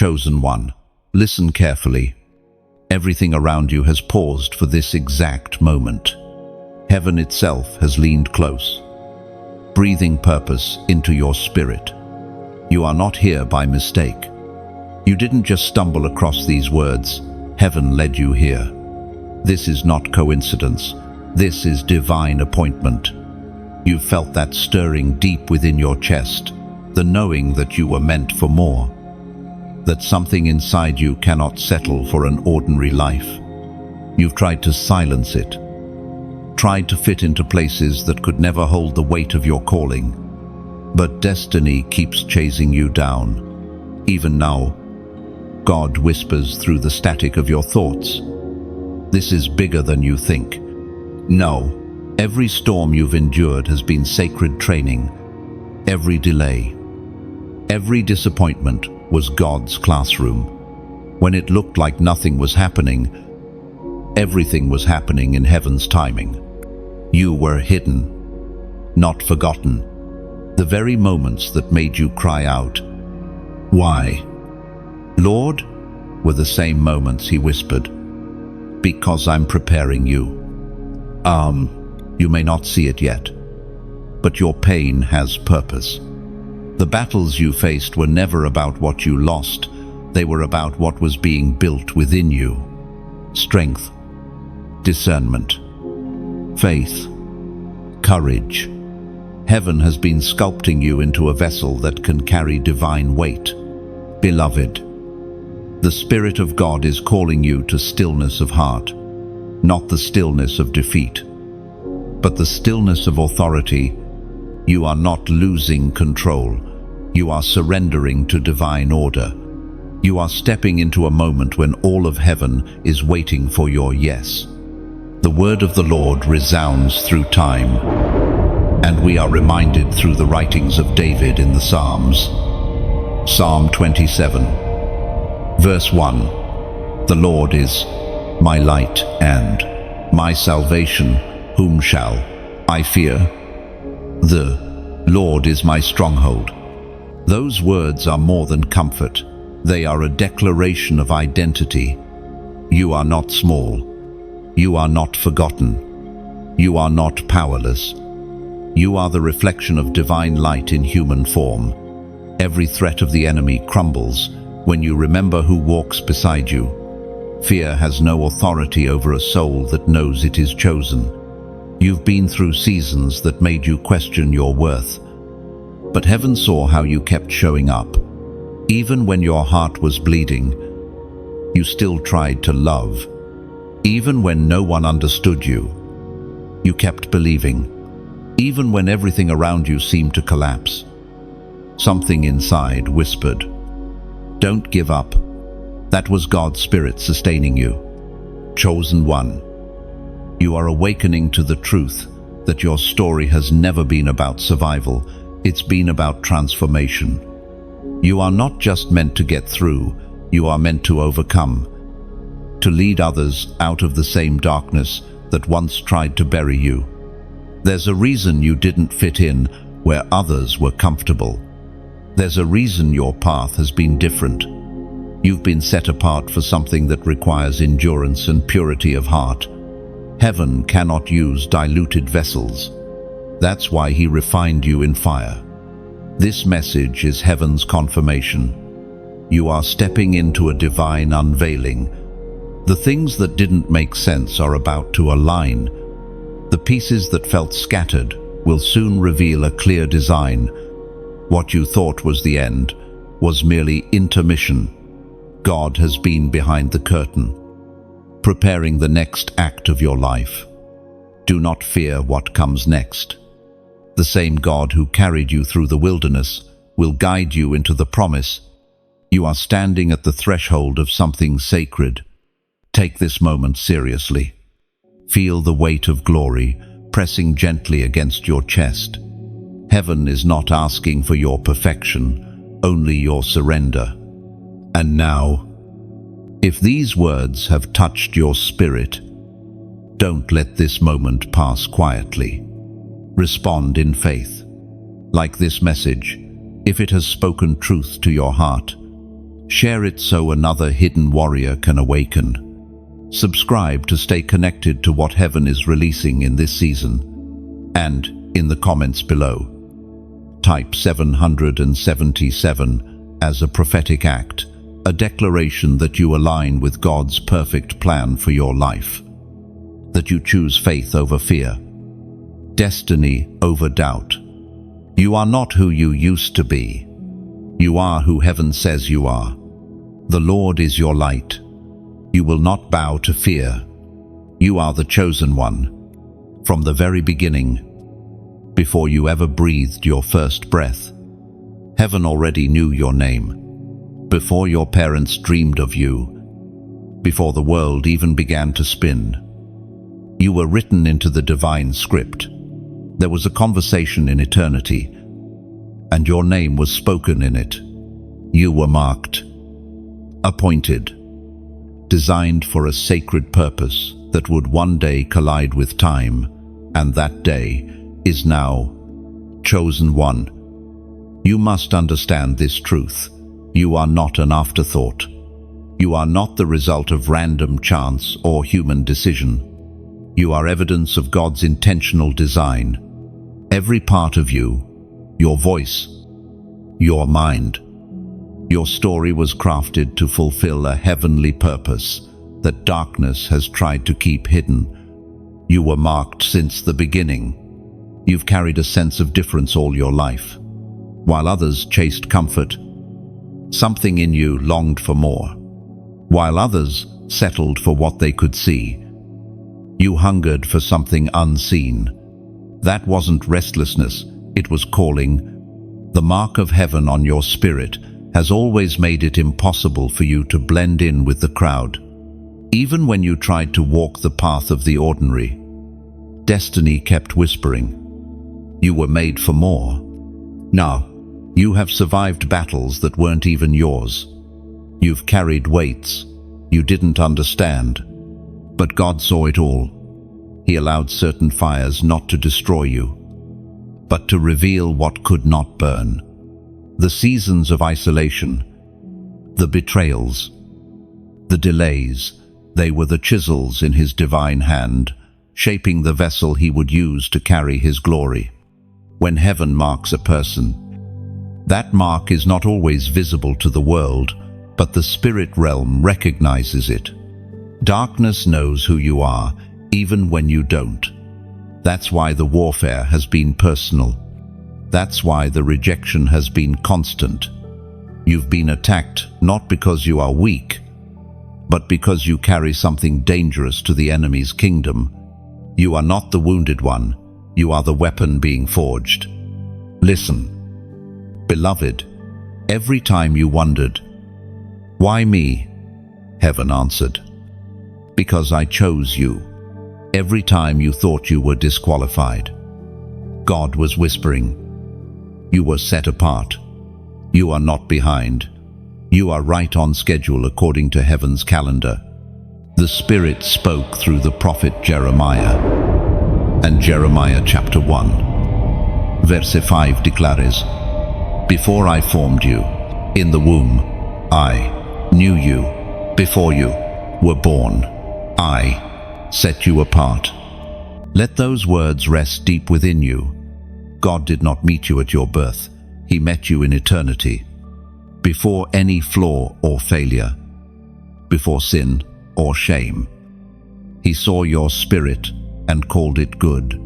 chosen one, listen carefully. Everything around you has paused for this exact moment. Heaven itself has leaned close, breathing purpose into your spirit. You are not here by mistake. You didn't just stumble across these words. Heaven led you here. This is not coincidence. This is divine appointment. You've felt that stirring deep within your chest, the knowing that you were meant for more, that something inside you cannot settle for an ordinary life. You've tried to silence it, tried to fit into places that could never hold the weight of your calling. But destiny keeps chasing you down. Even now, God whispers through the static of your thoughts. This is bigger than you think. No, every storm you've endured has been sacred training. Every delay, every disappointment was God's classroom. When it looked like nothing was happening, everything was happening in heaven's timing. You were hidden, not forgotten. The very moments that made you cry out, "Why, Lord?" were the same moments he whispered, "Because I'm preparing you." You may not see it yet, but your pain has purpose. The battles you faced were never about what you lost. They were about what was being built within you. Strength, discernment, faith, courage. Heaven has been sculpting you into a vessel that can carry divine weight. Beloved, the Spirit of God is calling you to stillness of heart, not the stillness of defeat, but the stillness of authority. You are not losing control. You are surrendering to divine order. You are stepping into a moment when all of heaven is waiting for your yes. The word of the Lord resounds through time, and we are reminded through the writings of David in the Psalms. Psalm 27, verse 1. The Lord is my light and my salvation. Whom shall I fear? The Lord is my stronghold. Those words are more than comfort. They are a declaration of identity. You are not small. You are not forgotten. You are not powerless. You are the reflection of divine light in human form. Every threat of the enemy crumbles when you remember who walks beside you. Fear has no authority over a soul that knows it is chosen. You've been through seasons that made you question your worth, but heaven saw how you kept showing up. Even when your heart was bleeding, you still tried to love. Even when no one understood you, you kept believing. Even when everything around you seemed to collapse, something inside whispered, "Don't give up." That was God's Spirit sustaining you. Chosen one. You are awakening to the truth that your story has never been about survival. It's been about transformation. You are not just meant to get through, you are meant to overcome, to lead others out of the same darkness that once tried to bury you. There's a reason you didn't fit in where others were comfortable. There's a reason your path has been different. You've been set apart for something that requires endurance and purity of heart. Heaven cannot use diluted vessels. That's why he refined you in fire. This message is heaven's confirmation. You are stepping into a divine unveiling. The things that didn't make sense are about to align. The pieces that felt scattered will soon reveal a clear design. What you thought was the end was merely intermission. God has been behind the curtain, preparing the next act of your life. Do not fear what comes next. The same God who carried you through the wilderness will guide you into the promise. You are standing at the threshold of something sacred. Take this moment seriously. Feel the weight of glory pressing gently against your chest. Heaven is not asking for your perfection, only your surrender. And now, if these words have touched your spirit, don't let this moment pass quietly. Respond in faith. Like this message, if it has spoken truth to your heart, Share it so another hidden warrior can awaken. Subscribe to stay connected to what heaven is releasing in this season. And, in the comments below, type 777 as a prophetic act, a declaration that you align with God's perfect plan for your life. That you choose faith over fear, destiny over doubt. You are not who you used to be. You are who heaven says you are. The Lord is your light. You will not bow to fear. You are the chosen one. From the very beginning, before you ever breathed your first breath, heaven already knew your name. Before your parents dreamed of you, before the world even began to spin, you were written into the divine script. There was a conversation in eternity, and your name was spoken in it. You were marked, appointed, designed for a sacred purpose that would one day collide with time, and that day is now. Chosen one. You must understand this truth. You are not an afterthought. You are not the result of random chance or human decision. You are evidence of God's intentional design. Every part of you, your voice, your mind, your story was crafted to fulfill a heavenly purpose that darkness has tried to keep hidden. You were marked since the beginning. You've carried a sense of difference all your life. While others chased comfort, something in you longed for more. While others settled for what they could see, you hungered for something unseen. That wasn't restlessness, it was calling. The mark of heaven on your spirit has always made it impossible for you to blend in with the crowd. Even when you tried to walk the path of the ordinary, destiny kept whispering. You were made for more. Now, you have survived battles that weren't even yours. You've carried weights you didn't understand. But God saw it all. He allowed certain fires not to destroy you, but to reveal what could not burn. The seasons of isolation, the betrayals, the delays, they were the chisels in His divine hand, shaping the vessel He would use to carry His glory. When heaven marks a person, that mark is not always visible to the world, but the spirit realm recognizes it. Darkness knows who you are, even when you don't. That's why the warfare has been personal. That's why the rejection has been constant. You've been attacked not because you are weak, but because you carry something dangerous to the enemy's kingdom. You are not the wounded one. You are the weapon being forged. Listen, beloved, every time you wondered, "Why me?" heaven answered, "Because I chose you." Every time you thought you were disqualified, God was whispering, "You were set apart. You are not behind. You are right on schedule according to heaven's calendar." The Spirit spoke through the prophet Jeremiah. And Jeremiah chapter 1, verse 5 declares, "Before I formed you in the womb, I knew you. Before you were born, I set you apart." Let those words rest deep within you. God did not meet you at your birth. He met you in eternity. Before any flaw or failure, before sin or shame. He saw your spirit and called it good.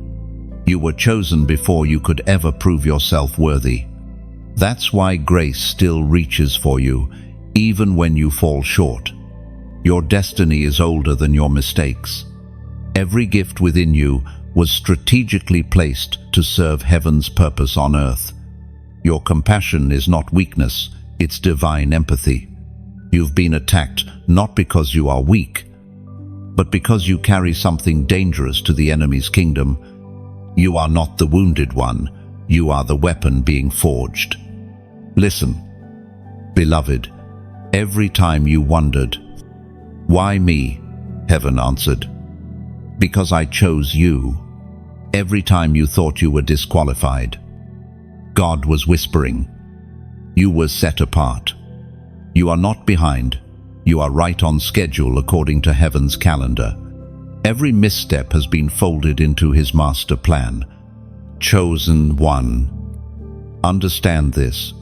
You were chosen before you could ever prove yourself worthy. That's why grace still reaches for you, even when you fall short. Your destiny is older than your mistakes. Every gift within you was strategically placed to serve heaven's purpose on earth. Your compassion is not weakness, it's divine empathy. You've been attacked not because you are weak, but because you carry something dangerous to the enemy's kingdom. You are not the wounded one, you are the weapon being forged. Listen, beloved, every time you wondered, "Why me?" heaven answered, "Because I chose you." Every time you thought you were disqualified, God was whispering, "You were set apart. You are not behind. You are right on schedule according to heaven's calendar. Every misstep has been folded into his master plan. Chosen one. Understand this.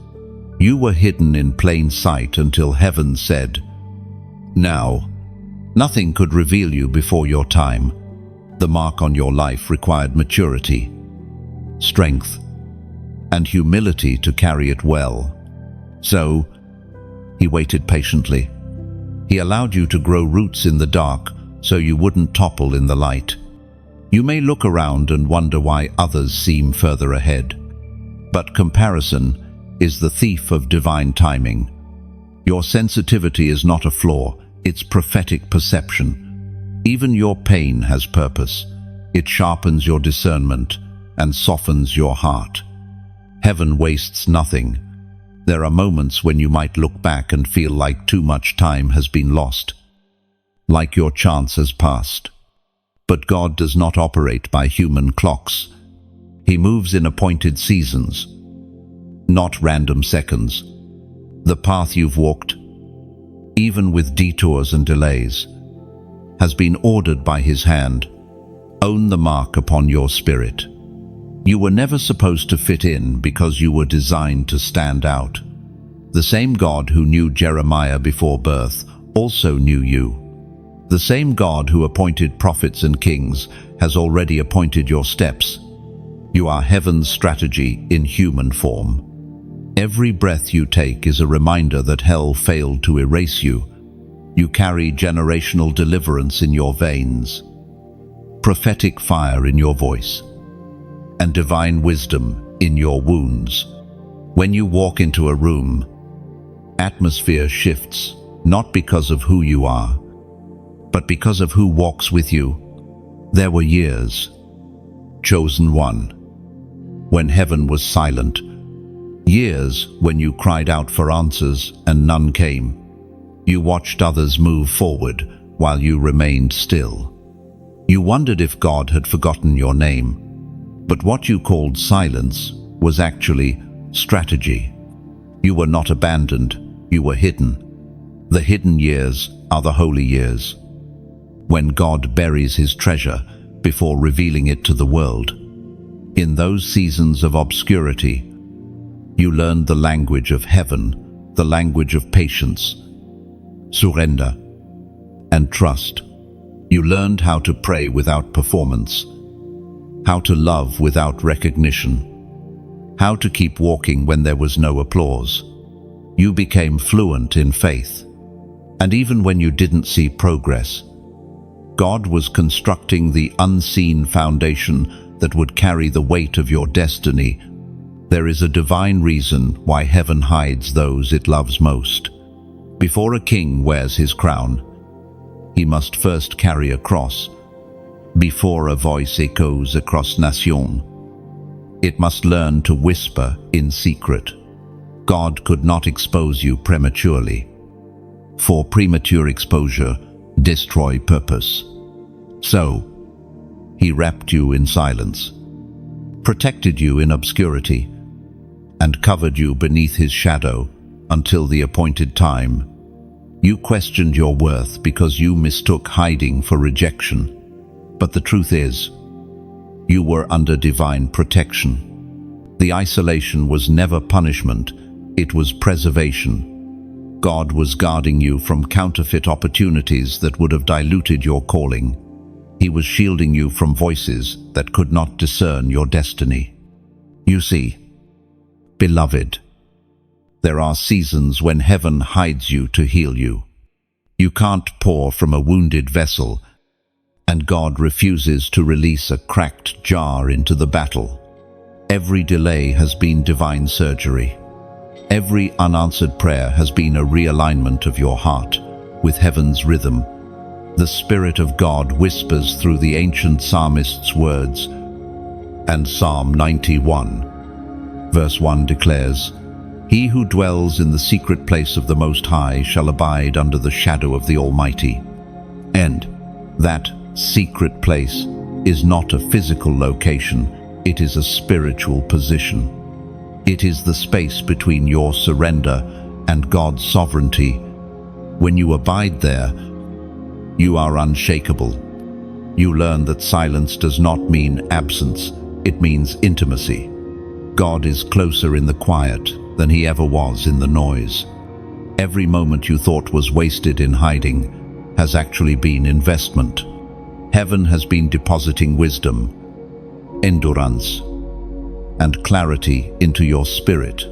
You were hidden in plain sight until heaven said, "Now." Nothing could reveal you before your time. The mark on your life required maturity, strength, and humility to carry it well. So, he waited patiently. He allowed you to grow roots in the dark so you wouldn't topple in the light. You may look around and wonder why others seem further ahead. But comparison is the thief of divine timing. Your sensitivity is not a flaw, it's prophetic perception. Even your pain has purpose. It sharpens your discernment and softens your heart. Heaven wastes nothing. There are moments when you might look back and feel like too much time has been lost, like your chance has passed. But God does not operate by human clocks. He moves in appointed seasons, not random seconds. The path you've walked, even with detours and delays, has been ordered by his hand. Own the mark upon your spirit. You were never supposed to fit in because you were designed to stand out. The same God who knew Jeremiah before birth also knew you. The same God who appointed prophets and kings has already appointed your steps. You are heaven's strategy in human form. Every breath you take is a reminder that hell failed to erase you. You carry generational deliverance in your veins, prophetic fire in your voice, and divine wisdom in your wounds. When you walk into a room, atmosphere shifts, not because of who you are, but because of who walks with you. There were years, chosen one, when heaven was silent. Years when you cried out for answers and none came. You watched others move forward while you remained still. You wondered if God had forgotten your name. But what you called silence was actually strategy. You were not abandoned, you were hidden. The hidden years are the holy years, when God buries his treasure before revealing it to the world. In those seasons of obscurity, you learned the language of heaven, the language of patience, surrender, and trust. You learned how to pray without performance, how to love without recognition, how to keep walking when there was no applause. You became fluent in faith. And even when you didn't see progress, God was constructing the unseen foundation that would carry the weight of your destiny. There is a divine reason why heaven hides those it loves most. Before a king wears his crown, he must first carry a cross. Before a voice echoes across nations, it must learn to whisper in secret. God could not expose you prematurely, for premature exposure destroys purpose. So, he wrapped you in silence, protected you in obscurity, and covered you beneath his shadow until the appointed time. You questioned your worth because you mistook hiding for rejection. But the truth is, you were under divine protection. The isolation was never punishment, it was preservation. God was guarding you from counterfeit opportunities that would have diluted your calling. He was shielding you from voices that could not discern your destiny. You see, beloved, there are seasons when heaven hides you to heal you. You can't pour from a wounded vessel, and God refuses to release a cracked jar into the battle. Every delay has been divine surgery. Every unanswered prayer has been a realignment of your heart with heaven's rhythm. The Spirit of God whispers through the ancient psalmist's words, and Psalm 91, verse 1 declares, "He who dwells in the secret place of the Most High shall abide under the shadow of the Almighty." And that secret place is not a physical location, it is a spiritual position. It is the space between your surrender and God's sovereignty. When you abide there, you are unshakable. You learn that silence does not mean absence, it means intimacy. God is closer in the quiet than he ever was in the noise. Every moment you thought was wasted in hiding has actually been investment. Heaven has been depositing wisdom, endurance, and clarity into your spirit.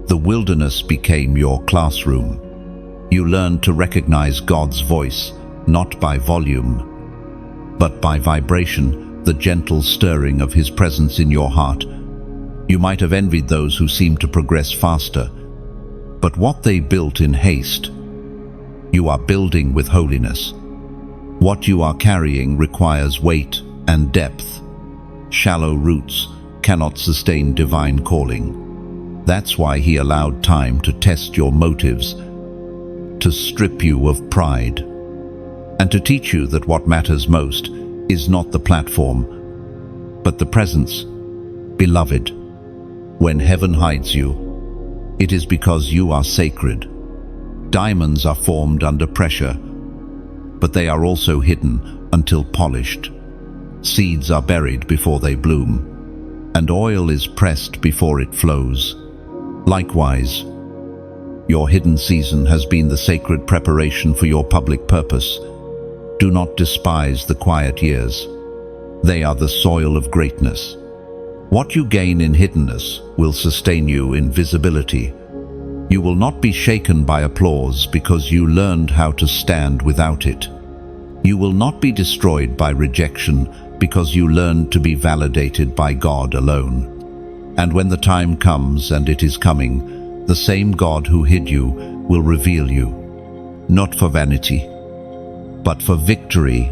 The wilderness became your classroom. You learned to recognize God's voice, not by volume, but by vibration, the gentle stirring of his presence in your heart. You might have envied those who seemed to progress faster, but what they built in haste, you are building with holiness. What you are carrying requires weight and depth. Shallow roots cannot sustain divine calling. That's why he allowed time to test your motives, to strip you of pride, and to teach you that what matters most is not the platform, but the presence. Beloved, when heaven hides you, it is because you are sacred. Diamonds are formed under pressure, but they are also hidden until polished. Seeds are buried before they bloom, and oil is pressed before it flows. Likewise, your hidden season has been the sacred preparation for your public purpose. Do not despise the quiet years. They are the soil of greatness. What you gain in hiddenness will sustain you in visibility. You will not be shaken by applause because you learned how to stand without it. You will not be destroyed by rejection because you learned to be validated by God alone. And when the time comes, and it is coming, the same God who hid you will reveal you. Not for vanity, but for victory,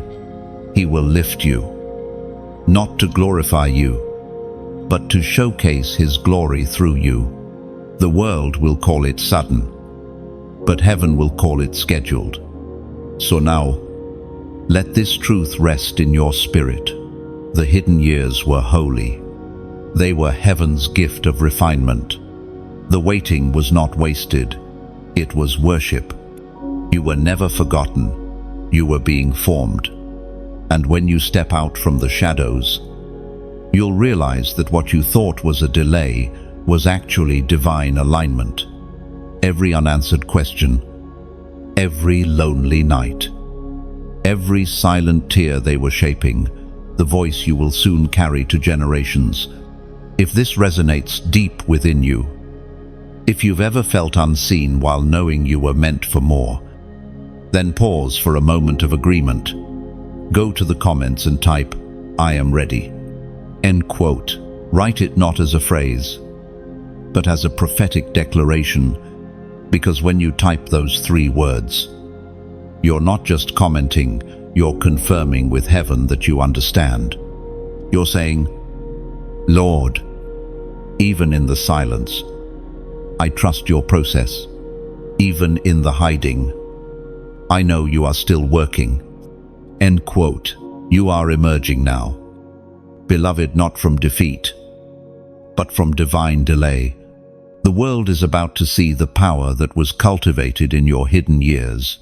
he will lift you. Not to glorify you, but to showcase his glory through you. The world will call it sudden, but heaven will call it scheduled. So now, let this truth rest in your spirit. The hidden years were holy. They were heaven's gift of refinement. The waiting was not wasted. It was worship. You were never forgotten. You were being formed. And when you step out from the shadows, you'll realize that what you thought was a delay was actually divine alignment. Every unanswered question, every lonely night, every silent tear they were shaping, the voice you will soon carry to generations. If this resonates deep within you, if you've ever felt unseen while knowing you were meant for more, then pause for a moment of agreement. Go to the comments and type, "I am ready." End quote. Write it not as a phrase, but as a prophetic declaration, because when you type those 3 words, you're not just commenting, you're confirming with heaven that you understand. You're saying, "Lord, even in the silence, I trust your process. Even in the hiding, I know you are still working." End quote. You are emerging now. Beloved, not from defeat, but from divine delay. The world is about to see the power that was cultivated in your hidden years.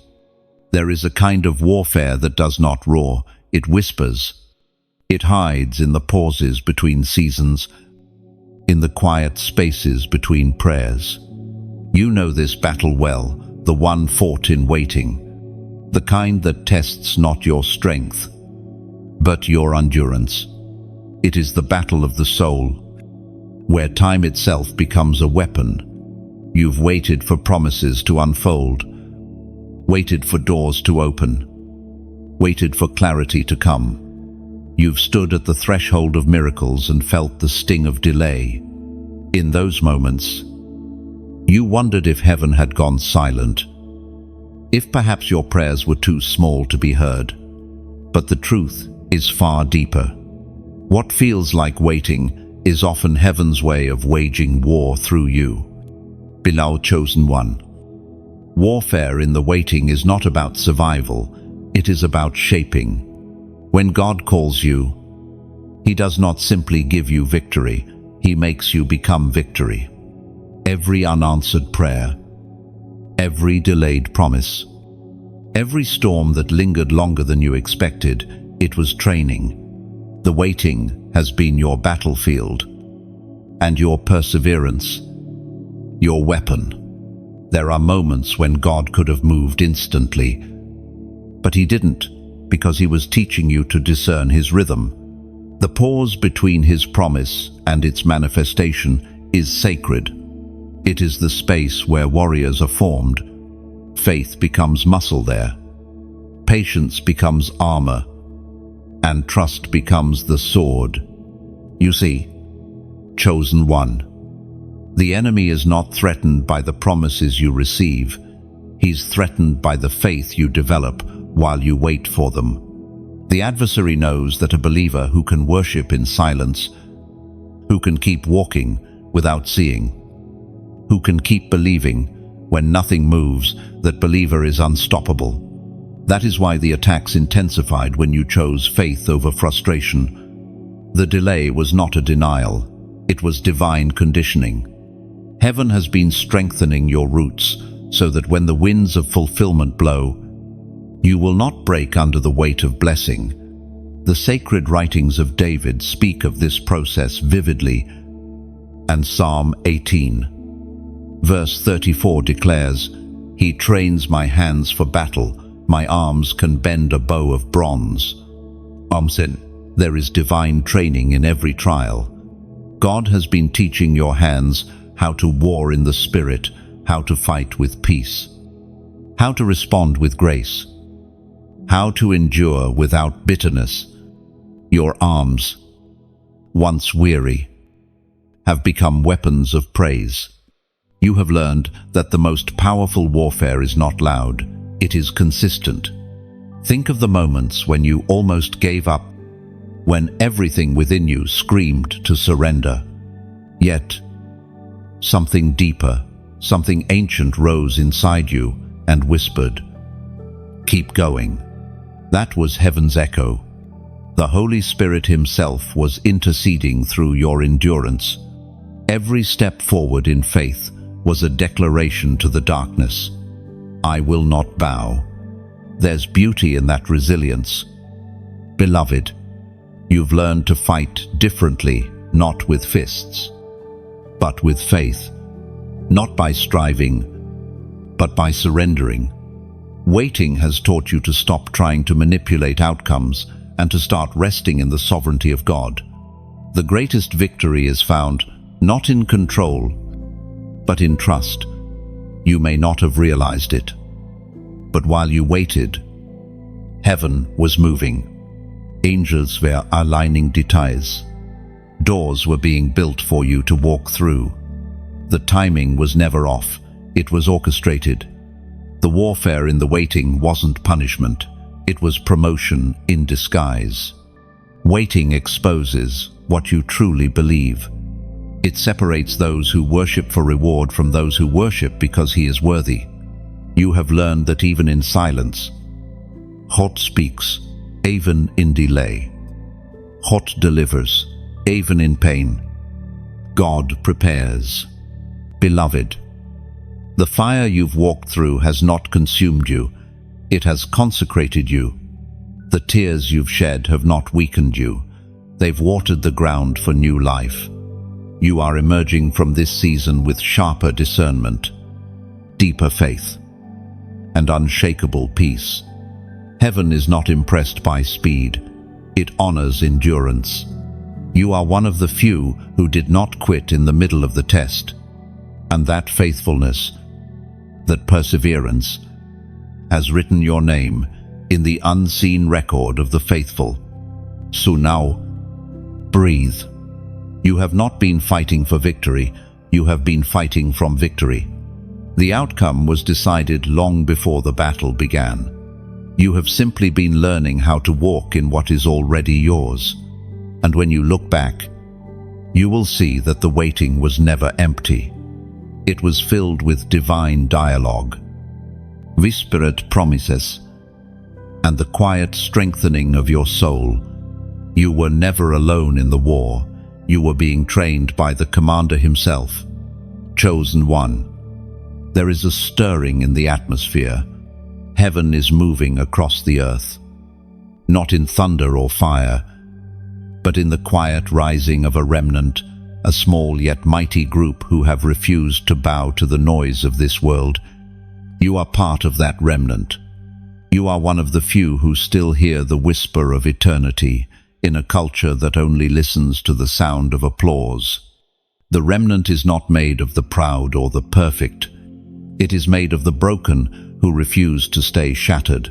There is a kind of warfare that does not roar, it whispers. It hides in the pauses between seasons, in the quiet spaces between prayers. You know this battle well, the one fought in waiting, the kind that tests not your strength, but your endurance. It is the battle of the soul, where time itself becomes a weapon. You've waited for promises to unfold, waited for doors to open, waited for clarity to come. You've stood at the threshold of miracles and felt the sting of delay. In those moments, you wondered if heaven had gone silent, if perhaps your prayers were too small to be heard. But the truth is far deeper. What feels like waiting is often heaven's way of waging war through you. Beloved chosen one, warfare in the waiting is not about survival, it is about shaping. When God calls you, he does not simply give you victory, he makes you become victory. Every unanswered prayer, every delayed promise. Every storm that lingered longer than you expected, it was training. The waiting has been your battlefield, and your perseverance, your weapon. There are moments when God could have moved instantly, but he didn't, because he was teaching you to discern his rhythm. The pause between his promise and its manifestation is sacred. It is the space where warriors are formed. Faith becomes muscle there. Patience becomes armor. And trust becomes the sword. You see, chosen one. The enemy is not threatened by the promises you receive. He's threatened by the faith you develop while you wait for them. The adversary knows that a believer who can worship in silence, who can keep walking without seeing, who can keep believing when nothing moves, that believer is unstoppable. That is why the attacks intensified when you chose faith over frustration. The delay was not a denial, it was divine conditioning. Heaven has been strengthening your roots so that when the winds of fulfillment blow, you will not break under the weight of blessing. The sacred writings of David speak of this process vividly, and Psalm 18, verse 34 declares, "He trains my hands for battle, my arms can bend a bow of bronze." There is divine training in every trial. God has been teaching your hands how to war in the Spirit, how to fight with peace, how to respond with grace, how to endure without bitterness. Your arms, once weary, have become weapons of praise. You have learned that the most powerful warfare is not loud, it is consistent. Think of the moments when you almost gave up, when everything within you screamed to surrender. Yet, something deeper, something ancient rose inside you and whispered, "Keep going." That was heaven's echo. The Holy Spirit himself was interceding through your endurance. Every step forward in faith was a declaration to the darkness. I will not bow. There's beauty in that resilience. Beloved, you've learned to fight differently, not with fists, but with faith. Not by striving, but by surrendering. Waiting has taught you to stop trying to manipulate outcomes and to start resting in the sovereignty of God. The greatest victory is found not in control, but in trust. You may not have realized it, but while you waited, heaven was moving. Angels were aligning detours. Doors were being built for you to walk through. The timing was never off, it was orchestrated. The warfare in the waiting wasn't punishment, it was promotion in disguise. Waiting exposes what you truly believe. It separates those who worship for reward from those who worship because he is worthy. You have learned that even in silence, God speaks, even in delay. God delivers, even in pain. God prepares. Beloved, the fire you've walked through has not consumed you, it has consecrated you. The tears you've shed have not weakened you, they've watered the ground for new life. You are emerging from this season with sharper discernment, deeper faith, and unshakable peace. Heaven is not impressed by speed, it honors endurance. You are one of the few who did not quit in the middle of the test, and that faithfulness, that perseverance, has written your name in the unseen record of the faithful. So now, breathe. You have not been fighting for victory, you have been fighting from victory. The outcome was decided long before the battle began. You have simply been learning how to walk in what is already yours. And when you look back, you will see that the waiting was never empty. It was filled with divine dialogue, whispered promises, and the quiet strengthening of your soul. You were never alone in the war. You were being trained by the commander himself. Chosen one. There is a stirring in the atmosphere. Heaven is moving across the earth, not in thunder or fire, but in the quiet rising of a remnant, a small yet mighty group who have refused to bow to the noise of this world. You are part of that remnant. You are one of the few who still hear the whisper of eternity in a culture that only listens to the sound of applause. The remnant is not made of the proud or the perfect. It is made of the broken who refuse to stay shattered,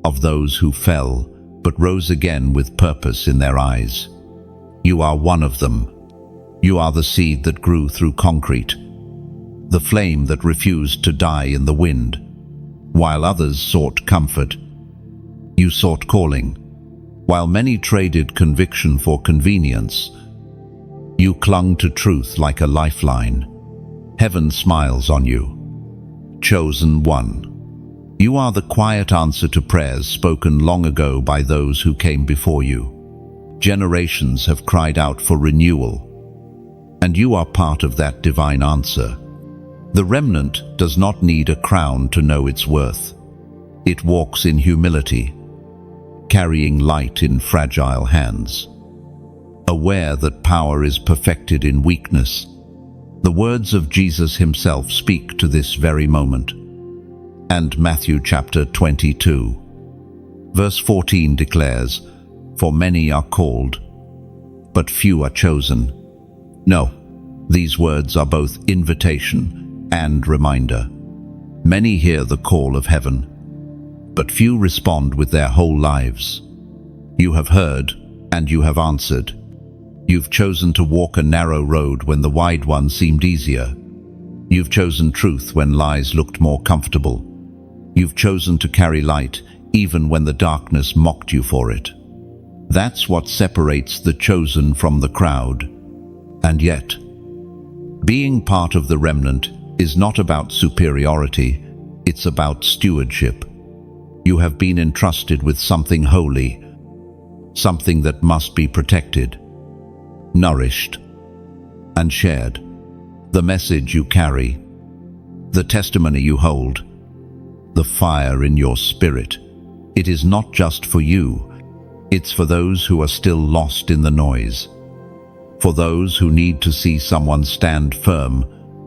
of those who fell but rose again with purpose in their eyes. You are one of them. You are the seed that grew through concrete, the flame that refused to die in the wind. While others sought comfort, you sought calling. While many traded conviction for convenience, you clung to truth like a lifeline. Heaven smiles on you. Chosen one. You are the quiet answer to prayers spoken long ago by those who came before you. Generations have cried out for renewal, and you are part of that divine answer. The remnant does not need a crown to know its worth. It walks in humility, carrying light in fragile hands, aware that power is perfected in weakness. The words of Jesus himself speak to this very moment. And Matthew chapter 22, verse 14 declares, "For many are called, but few are chosen." No, these words are both invitation and reminder. Many hear the call of heaven, but few respond with their whole lives. You have heard, and you have answered. You've chosen to walk a narrow road when the wide one seemed easier. You've chosen truth when lies looked more comfortable. You've chosen to carry light even when the darkness mocked you for it. That's what separates the chosen from the crowd. And yet, being part of the remnant is not about superiority, it's about stewardship. You have been entrusted with something holy, something that must be protected, nourished, and shared. The message you carry, the testimony you hold, the fire in your spirit. It is not just for you, it's for those who are still lost in the noise, for those who need to see someone stand firm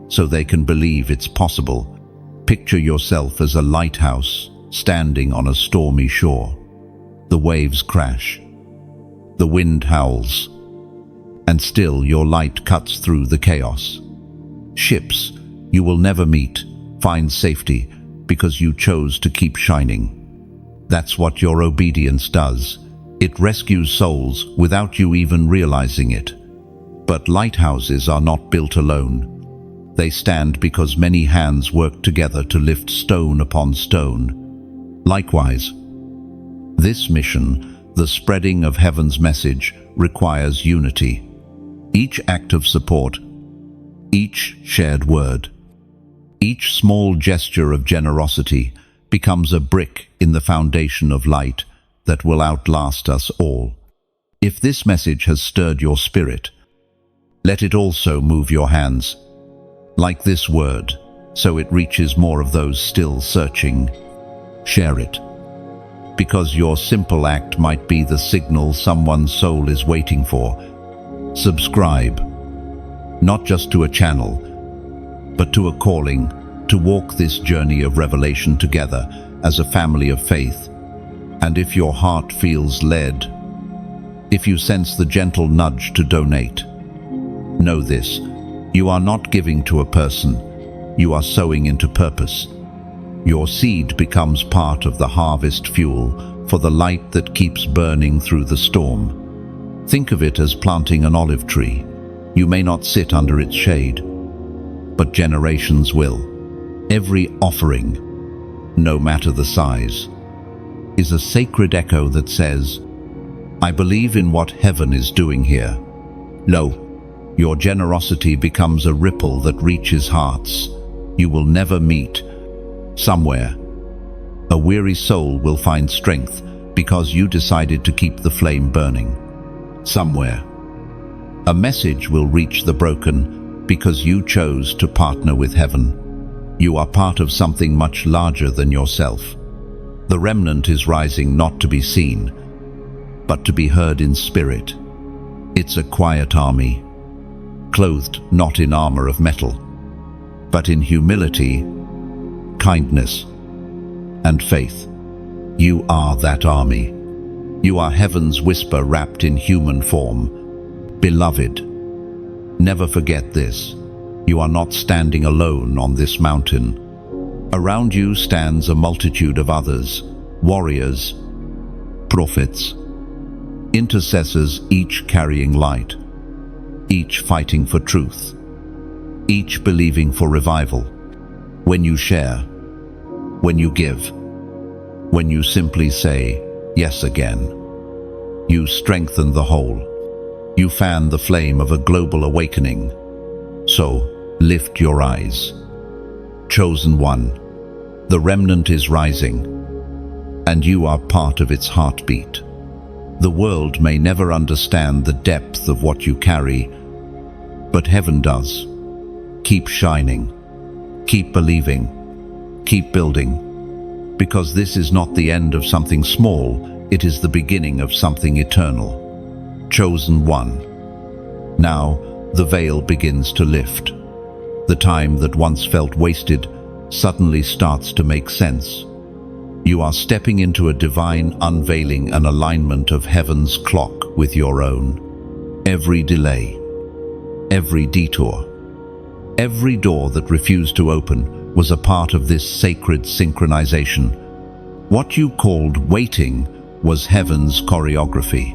so they can believe it's possible. Picture yourself as a lighthouse standing on a stormy shore. The waves crash, the wind howls, and still your light cuts through the chaos. Ships you will never meet find safety because you chose to keep shining. That's what your obedience does. It rescues souls without you even realizing it. But lighthouses are not built alone. They stand because many hands work together to lift stone upon stone. Likewise, this mission, the spreading of heaven's message, requires unity. Each act of support, each shared word, each small gesture of generosity becomes a brick in the foundation of light that will outlast us all. If this message has stirred your spirit, let it also move your hands. Like this word, so it reaches more of those still searching. Share it, because your simple act might be the signal someone's soul is waiting for. Subscribe, not just to a channel, but to a calling to walk this journey of revelation together as a family of faith. And if your heart feels led, if you sense the gentle nudge to donate, know this: you are not giving to a person, you are sowing into purpose. Your seed becomes part of the harvest fuel for the light that keeps burning through the storm. Think of it as planting an olive tree. You may not sit under its shade, but generations will. Every offering, no matter the size, is a sacred echo that says, "I believe in what heaven is doing here." Lo, your generosity becomes a ripple that reaches hearts you will never meet. Somewhere, a weary soul will find strength because you decided to keep the flame burning. Somewhere, a message will reach the broken because you chose to partner with heaven. You are part of something much larger than yourself. The remnant is rising not to be seen, but to be heard in spirit. It's a quiet army, clothed not in armor of metal, but in humility, kindness, and faith. You are that army. You are heaven's whisper wrapped in human form. Beloved, never forget this. You are not standing alone on this mountain. Around you stands a multitude of others, warriors, prophets, intercessors, each carrying light, each fighting for truth, each believing for revival. When you share, when you give, when you simply say yes again, you strengthen the whole. You fan the flame of a global awakening. So, lift your eyes. Chosen one, the remnant is rising, and you are part of its heartbeat. The world may never understand the depth of what you carry, but heaven does. Keep shining, keep believing, keep building, because this is not the end of something small, it is the beginning of something eternal. Chosen one. Now, the veil begins to lift. The time that once felt wasted suddenly starts to make sense. You are stepping into a divine unveiling, an alignment of heaven's clock with your own. Every delay, every detour, every door that refused to open was a part of this sacred synchronization. What you called waiting was heaven's choreography.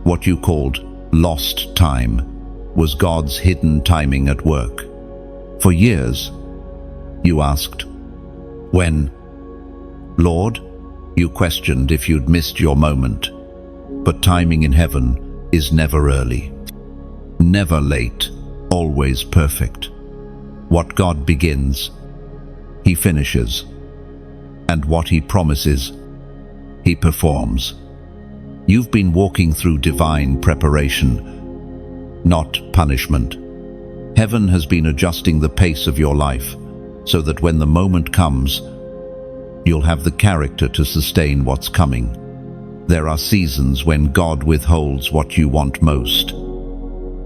What you called lost time was God's hidden timing at work. For years, you asked, when? Lord, you questioned if you'd missed your moment. But timing in heaven is never early, never late, always perfect. What God begins, He finishes. And what He promises, He performs. You've been walking through divine preparation, not punishment. Heaven has been adjusting the pace of your life so that when the moment comes, you'll have the character to sustain what's coming. There are seasons when God withholds what you want most,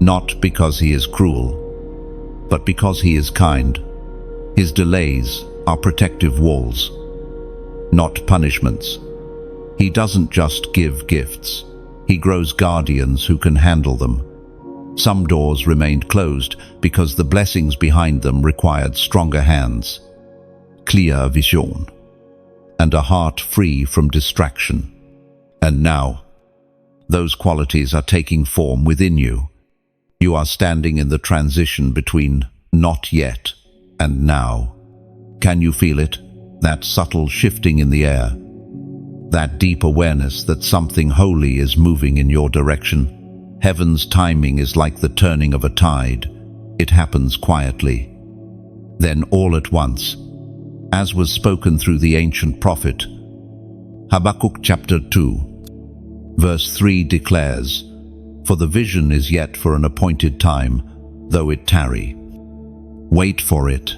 not because He is cruel, but because He is kind. His delays are protective walls, not punishments. He doesn't just give gifts, He grows guardians who can handle them. Some doors remained closed because the blessings behind them required stronger hands, clear vision, and a heart free from distraction. And now, those qualities are taking form within you. You are standing in the transition between not yet and now. Can you feel it? That subtle shifting in the air? That deep awareness that something holy is moving in your direction? Heaven's timing is like the turning of a tide. It happens quietly. Then all at once, as was spoken through the ancient prophet, Habakkuk chapter 2, verse 3 declares, "For the vision is yet for an appointed time, though it tarry. Wait for it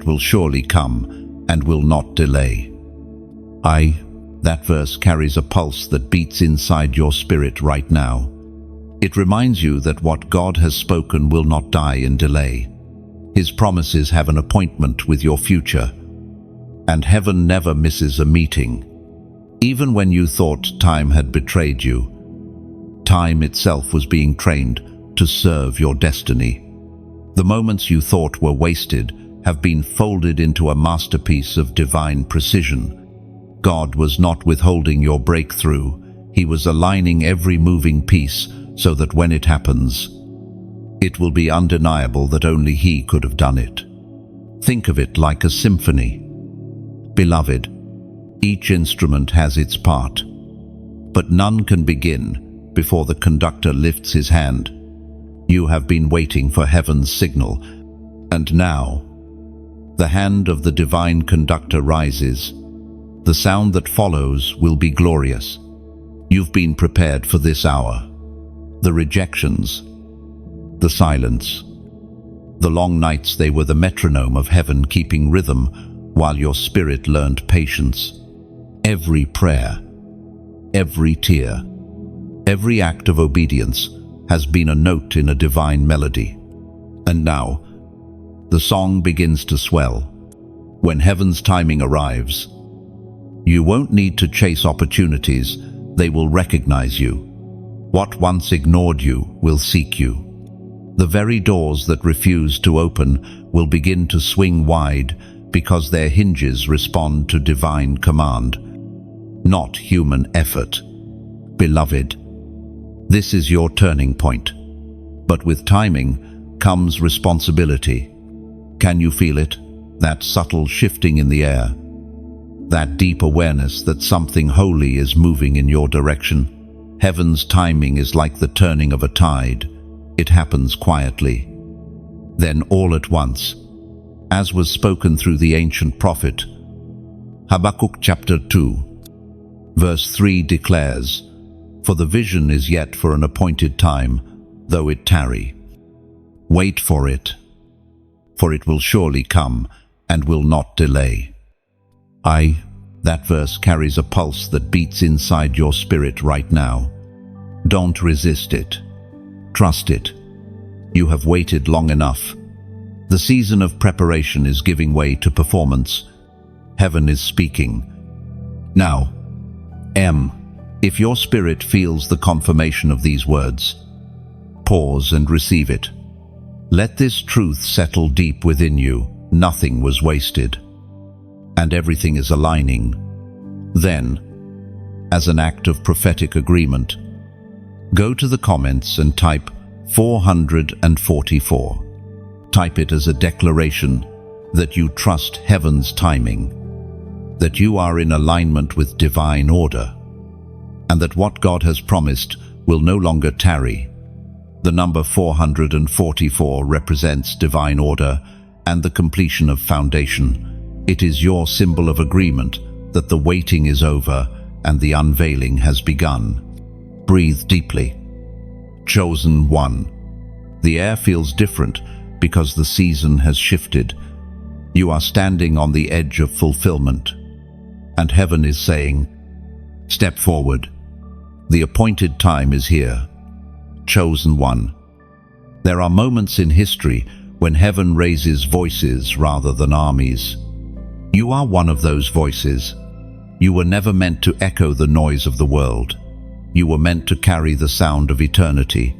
will surely come and will not delay." That verse carries a pulse that beats inside your spirit right now. It reminds you that what God has spoken will not die in delay. His promises have an appointment with your future, and heaven never misses a meeting. Even when you thought time had betrayed you, time itself was being trained to serve your destiny. The moments you thought were wasted have been folded into a masterpiece of divine precision. God was not withholding your breakthrough. He was aligning every moving piece so that when it happens, it will be undeniable that only He could have done it. Think of it like a symphony. Beloved, each instrument has its part, but none can begin before the conductor lifts his hand. You have been waiting for heaven's signal, and now, the hand of the divine conductor rises. The sound that follows will be glorious. You've been prepared for this hour. The rejections, the silence, The long nights, they were the metronome of heaven keeping rhythm while your spirit learned patience. Every prayer, every tear, every act of obedience has been a note in a divine melody. And now, the song begins to swell. When heaven's timing arrives, you won't need to chase opportunities, they will recognize you. What once ignored you will seek you. The very doors that refuse to open will begin to swing wide because their hinges respond to divine command, not human effort. Beloved, this is your turning point. But with timing comes responsibility. Can you feel it? That subtle shifting in the air. That deep awareness that something holy is moving in your direction. Heaven's timing is like the turning of a tide. It happens quietly. Then all at once, as was spoken through the ancient prophet, Habakkuk chapter 2, verse 3 declares, "For the vision is yet for an appointed time, though it tarry. Wait for it, for it will surely come and will not delay." That verse carries a pulse that beats inside your spirit right now. Don't resist it. Trust it. You have waited long enough. The season of preparation is giving way to performance. Heaven is speaking. Now, if your spirit feels the confirmation of these words, pause and receive it. Let this truth settle deep within you. Nothing was wasted, and everything is aligning. Then, as an act of prophetic agreement, go to the comments and type 444. Type it as a declaration that you trust heaven's timing, that you are in alignment with divine order, and that what God has promised will no longer tarry. The number 444 represents divine order and the completion of foundation. It is your symbol of agreement that the waiting is over and the unveiling has begun. Breathe deeply. Chosen one. The air feels different because the season has shifted. You are standing on the edge of fulfillment, and heaven is saying, step forward. The appointed time is here. Chosen one. There are moments in history when heaven raises voices rather than armies. You are one of those voices. You were never meant to echo the noise of the world. You were meant to carry the sound of eternity.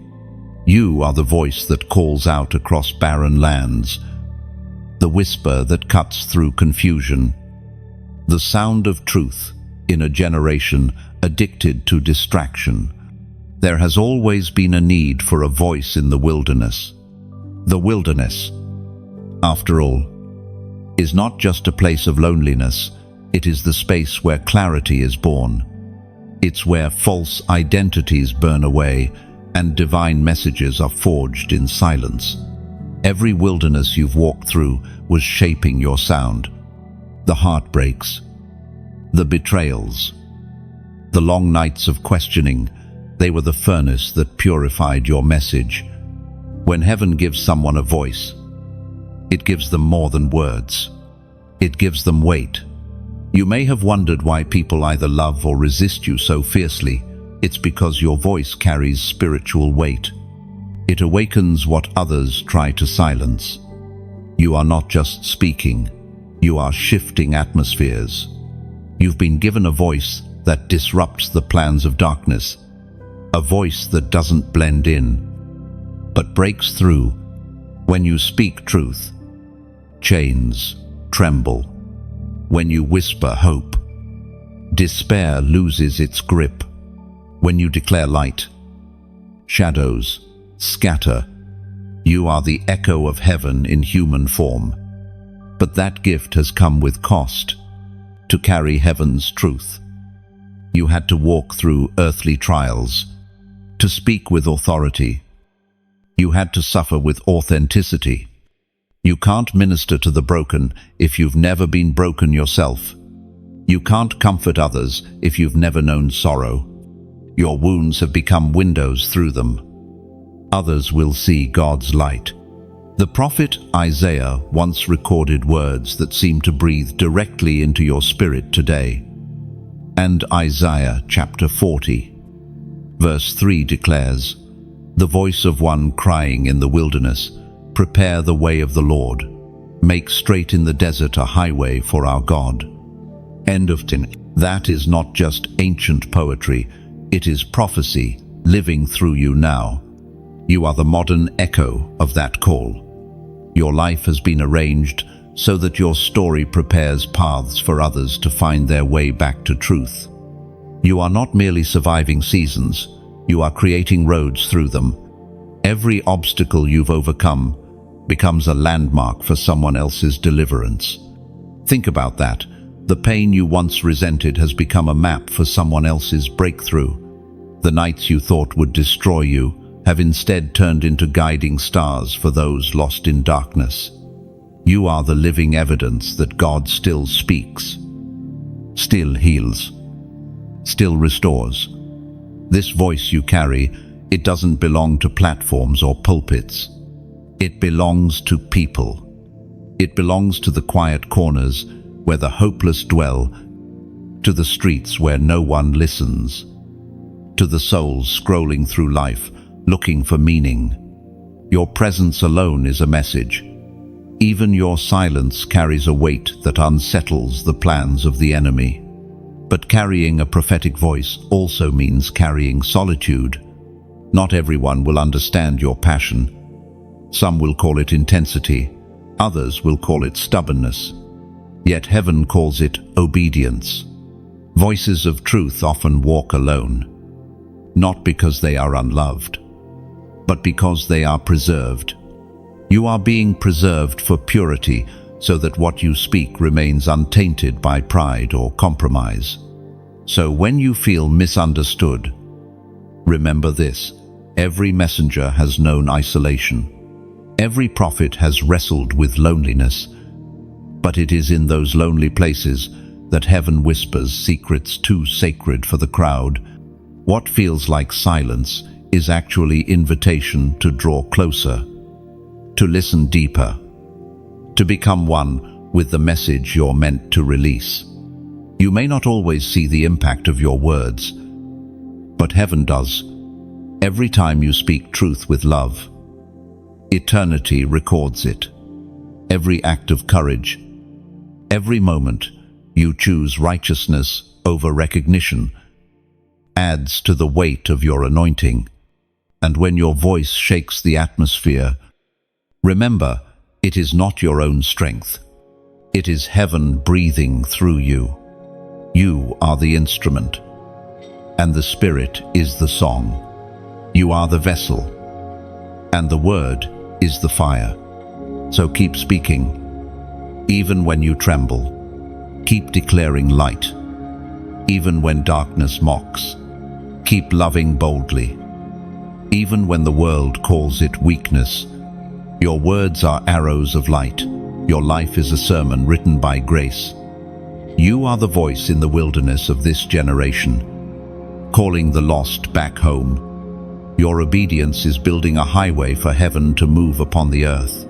You are the voice that calls out across barren lands, the whisper that cuts through confusion, the sound of truth in a generation addicted to distraction. There has always been a need for a voice in the wilderness. The wilderness, after all, is not just a place of loneliness. It is the space where clarity is born. It's where false identities burn away and divine messages are forged in silence. Every wilderness you've walked through was shaping your sound. The heartbreaks, the betrayals, the long nights of questioning, they were the furnace that purified your message. When heaven gives someone a voice, it gives them more than words. It gives them weight. You may have wondered why people either love or resist you so fiercely. It's because your voice carries spiritual weight. It awakens what others try to silence. You are not just speaking, you are shifting atmospheres. You've been given a voice that disrupts the plans of darkness, a voice that doesn't blend in, but breaks through. When you speak truth, chains tremble. When you whisper hope, despair loses its grip. When you declare light, shadows scatter. You are the echo of heaven in human form. But that gift has come with cost. To carry heaven's truth, you had to walk through earthly trials. To speak with authority, you had to suffer with authenticity. You can't minister to the broken if you've never been broken yourself. You can't comfort others if you've never known sorrow. Your wounds have become windows through them. Others will see God's light. The prophet Isaiah once recorded words that seem to breathe directly into your spirit today. And Isaiah chapter 40, verse 3 declares, "The voice of one crying in the wilderness, prepare the way of the Lord. Make straight in the desert a highway for our God." End of tin. That is not just ancient poetry, it is prophecy living through you now. You are the modern echo of that call. Your life has been arranged so that your story prepares paths for others to find their way back to truth. You are not merely surviving seasons, you are creating roads through them. Every obstacle you've overcome becomes a landmark for someone else's deliverance. Think about that. The pain you once resented has become a map for someone else's breakthrough. The nights you thought would destroy you have instead turned into guiding stars for those lost in darkness. You are the living evidence that God still speaks, still heals, still restores. This voice you carry, it doesn't belong to platforms or pulpits. It belongs to people. It belongs to the quiet corners where the hopeless dwell, to the streets where no one listens, to the souls scrolling through life, looking for meaning. Your presence alone is a message. Even your silence carries a weight that unsettles the plans of the enemy. But carrying a prophetic voice also means carrying solitude. Not everyone will understand your passion. Some will call it intensity, others will call it stubbornness. Yet heaven calls it obedience. Voices of truth often walk alone, not because they are unloved, but because they are preserved. You are being preserved for purity so that what you speak remains untainted by pride or compromise. So when you feel misunderstood, remember this: every messenger has known isolation. Every prophet has wrestled with loneliness. But it is in those lonely places that heaven whispers secrets too sacred for the crowd. What feels like silence is actually invitation to draw closer, to listen deeper, to become one with the message you're meant to release. You may not always see the impact of your words, but heaven does. Every time you speak truth with love, eternity records it. Every act of courage, every moment you choose righteousness over recognition, adds to the weight of your anointing. And when your voice shakes the atmosphere, remember, it is not your own strength. It is heaven breathing through you. You are the instrument, and the Spirit is the song. You are the vessel, and the word is the fire. So keep speaking, even when you tremble. Keep declaring light, even when darkness mocks. Keep loving boldly, even when the world calls it weakness. Your words are arrows of light. Your life is a sermon written by grace. You are the voice in the wilderness of this generation, calling the lost back home. Your obedience is building a highway for heaven to move upon the earth.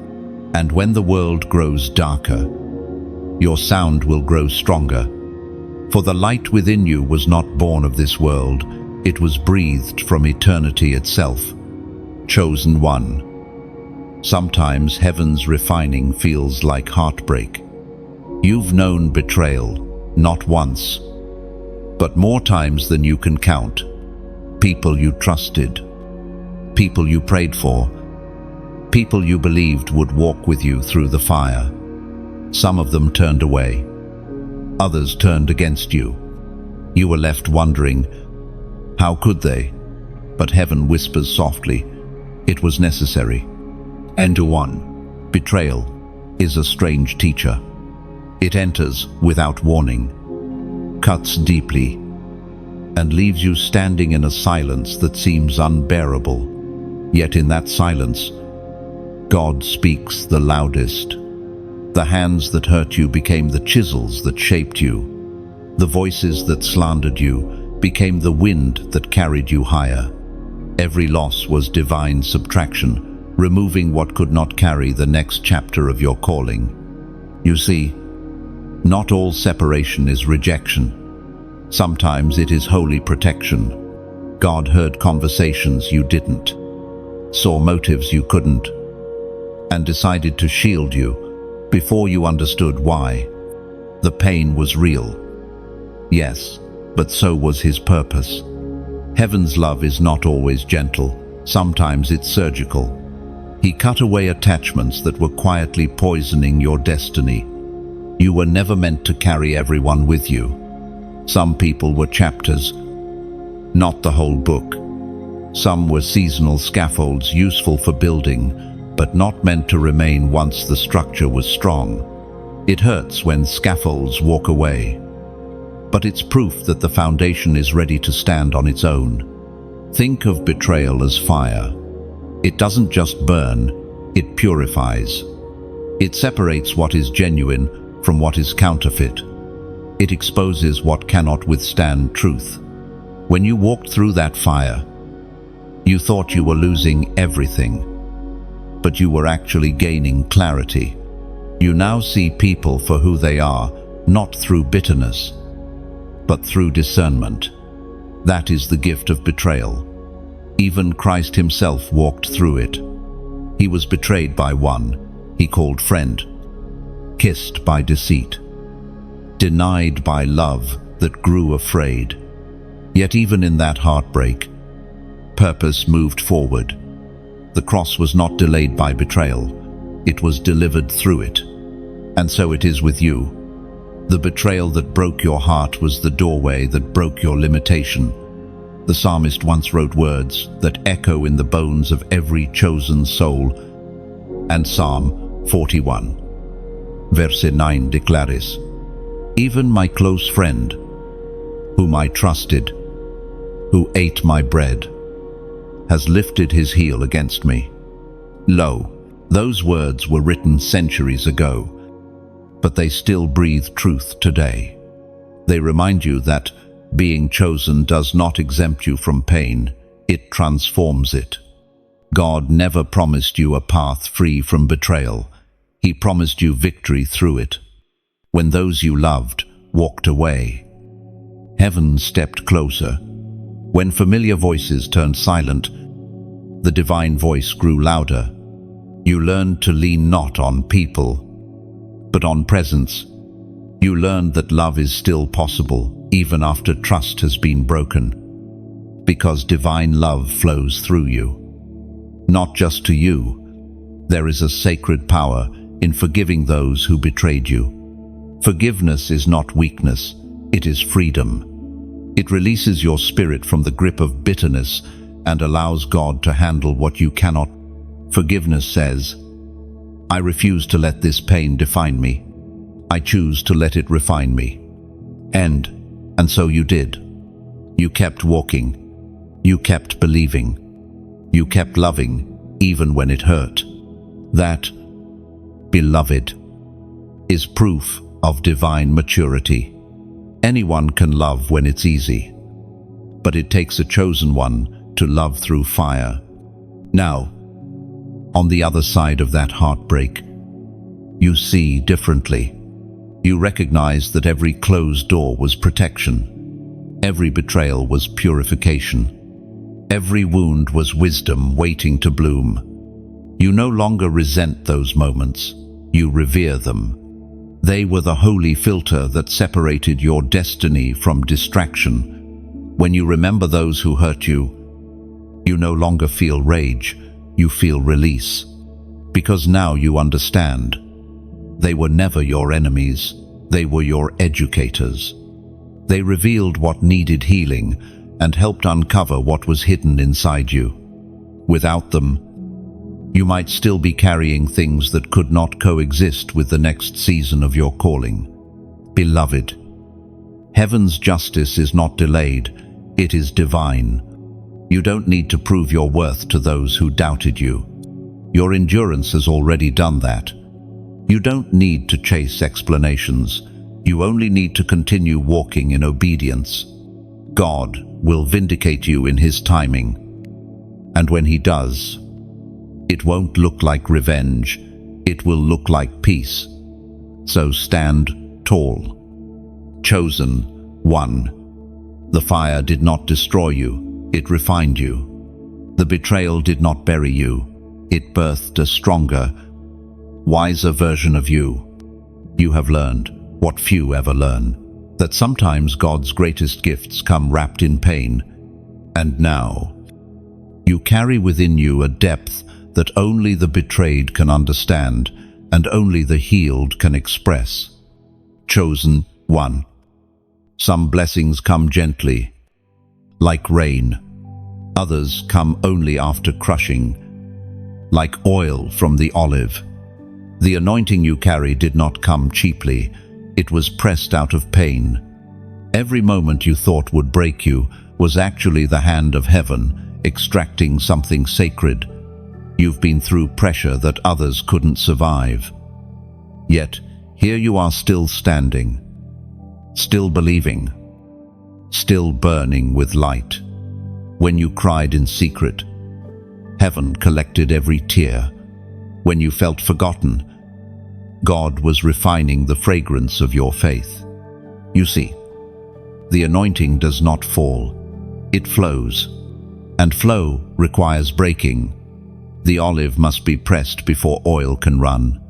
And when the world grows darker, your sound will grow stronger. For the light within you was not born of this world, it was breathed from eternity itself. Chosen one. Sometimes heaven's refining feels like heartbreak. You've known betrayal, not once, but more times than you can count. People you trusted, people you prayed for, people you believed would walk with you through the fire. Some of them turned away, others turned against you. You were left wondering, how could they? But heaven whispers softly, it was necessary. And to one, betrayal is a strange teacher. It enters without warning, cuts deeply, and leaves you standing in a silence that seems unbearable. Yet in that silence, God speaks the loudest. The hands that hurt you became the chisels that shaped you. The voices that slandered you became the wind that carried you higher. Every loss was divine subtraction, removing what could not carry the next chapter of your calling. You see, not all separation is rejection. Sometimes it is holy protection. God heard conversations you didn't, saw motives you couldn't, and decided to shield you before you understood why. The pain was real. Yes, but so was his purpose. Heaven's love is not always gentle. Sometimes it's surgical. He cut away attachments that were quietly poisoning your destiny. You were never meant to carry everyone with you. Some people were chapters, not the whole book. Some were seasonal scaffolds useful for building, but not meant to remain once the structure was strong. It hurts when scaffolds walk away, but it's proof that the foundation is ready to stand on its own. Think of betrayal as fire. It doesn't just burn, it purifies. It separates what is genuine from what is counterfeit. It exposes what cannot withstand truth. When you walked through that fire, you thought you were losing everything, but you were actually gaining clarity. You now see people for who they are, not through bitterness, but through discernment. That is the gift of betrayal. Even Christ himself walked through it. He was betrayed by one he called friend, kissed by deceit, denied by love that grew afraid. Yet even in that heartbreak, purpose moved forward. The cross was not delayed by betrayal, it was delivered through it. And so it is with you. The betrayal that broke your heart was the doorway that broke your limitation. The psalmist once wrote words that echo in the bones of every chosen soul. And Psalm 41, verse 9 declares, "Even my close friend, whom I trusted, who ate my bread, has lifted his heel against me." Lo, those words were written centuries ago, but they still breathe truth today. They remind you that being chosen does not exempt you from pain, it transforms it. God never promised you a path free from betrayal. He promised you victory through it. When those you loved walked away, heaven stepped closer. When familiar voices turned silent, the divine voice grew louder. You learned to lean not on people, but on presence. You learned that love is still possible, even after trust has been broken, because divine love flows through you. Not just to you, there is a sacred power in forgiving those who betrayed you. Forgiveness is not weakness, it is freedom. It releases your spirit from the grip of bitterness and allows God to handle what you cannot. Forgiveness says, "I refuse to let this pain define me. I choose to let it refine me." And so you did. You kept walking. You kept believing. You kept loving, even when it hurt. That, beloved, is proof of divine maturity. Anyone can love when it's easy, but it takes a chosen one to love through fire. Now, on the other side of that heartbreak, you see differently. You recognize that every closed door was protection. Every betrayal was purification. Every wound was wisdom waiting to bloom. You no longer resent those moments. You revere them. They were the holy filter that separated your destiny from distraction. When you remember those who hurt you, you no longer feel rage, you feel release. Because now you understand. They were never your enemies, they were your educators. They revealed what needed healing and helped uncover what was hidden inside you. Without them, you might still be carrying things that could not coexist with the next season of your calling. Beloved, heaven's justice is not delayed, it is divine. You don't need to prove your worth to those who doubted you. Your endurance has already done that. You don't need to chase explanations. You only need to continue walking in obedience. God will vindicate you in His timing. And when He does, It won't look like revenge. It will look like peace. So stand tall. Chosen one. The fire did not destroy you, it refined you. The betrayal did not bury you, it birthed a stronger, wiser version of you. You have learned what few ever learn, that sometimes God's greatest gifts come wrapped in pain. And now, you carry within you a depth that only the betrayed can understand and only the healed can express. Chosen one. Some blessings come gently, like rain. Others come only after crushing, like oil from the olive. The anointing you carry did not come cheaply. It was pressed out of pain. Every moment you thought would break you was actually the hand of heaven extracting something sacred. You've been through pressure that others couldn't survive. Yet, here you are still standing, still believing, still burning with light. When you cried in secret, heaven collected every tear. When you felt forgotten, God was refining the fragrance of your faith. You see, the anointing does not fall, it flows, and flow requires breaking. The olive must be pressed before oil can run.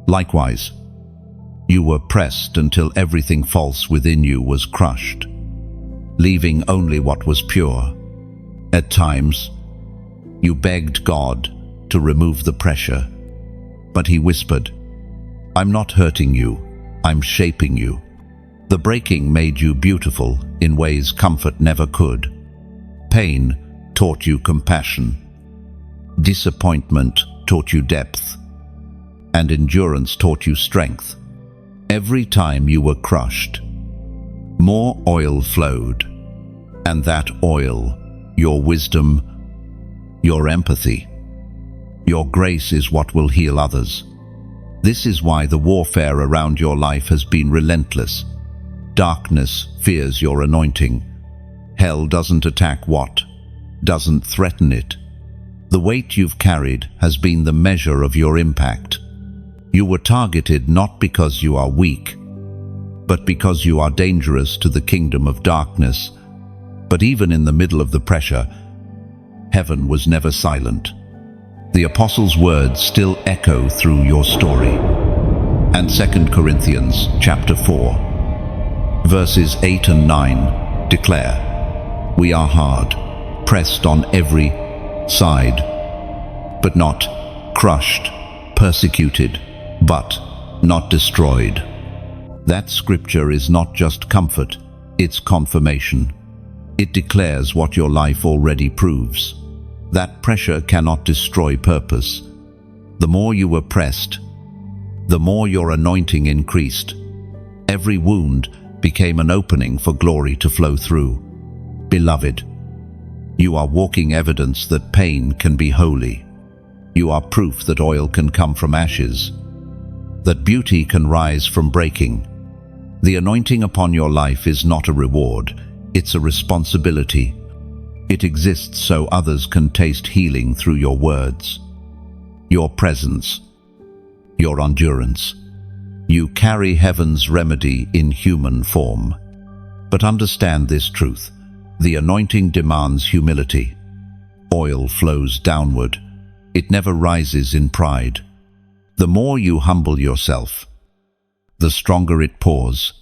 Likewise, you were pressed until everything false within you was crushed, leaving only what was pure. At times, you begged God to remove the pressure, but He whispered, "I'm not hurting you, I'm shaping you." The breaking made you beautiful in ways comfort never could. Pain taught you compassion. Disappointment taught you depth. And endurance taught you strength. Every time you were crushed, more oil flowed. And that oil, your wisdom, your empathy, your grace is what will heal others. This is why the warfare around your life has been relentless. Darkness fears your anointing. Hell doesn't attack what? Doesn't threaten it. The weight you've carried has been the measure of your impact. You were targeted not because you are weak, but because you are dangerous to the kingdom of darkness. But even in the middle of the pressure, heaven was never silent. The apostles' words still echo through your story. And 2 Corinthians chapter 4, verses 8 and 9 declare, "We are hard, pressed on every side, but not crushed, persecuted, but not destroyed." That scripture is not just comfort, it's confirmation. It declares what your life already proves. That pressure cannot destroy purpose. The more you were pressed, the more your anointing increased. Every wound became an opening for glory to flow through. Beloved, you are walking evidence that pain can be holy. You are proof that oil can come from ashes, that beauty can rise from breaking. The anointing upon your life is not a reward, it's a responsibility. It exists so others can taste healing through your words, your presence, your endurance. You carry heaven's remedy in human form. But understand this truth: the anointing demands humility. Oil flows downward. It never rises in pride. The more you humble yourself, the stronger it pours.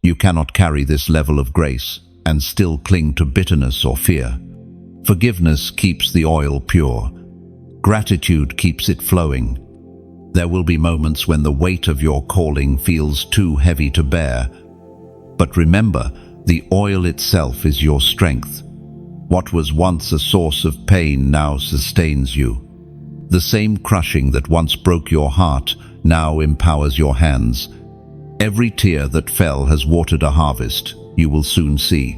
You cannot carry this level of grace and still cling to bitterness or fear. Forgiveness keeps the oil pure. Gratitude keeps it flowing. There will be moments when the weight of your calling feels too heavy to bear. But remember, the oil itself is your strength. What was once a source of pain now sustains you. The same crushing that once broke your heart now empowers your hands. Every tear that fell has watered a harvest you will soon see.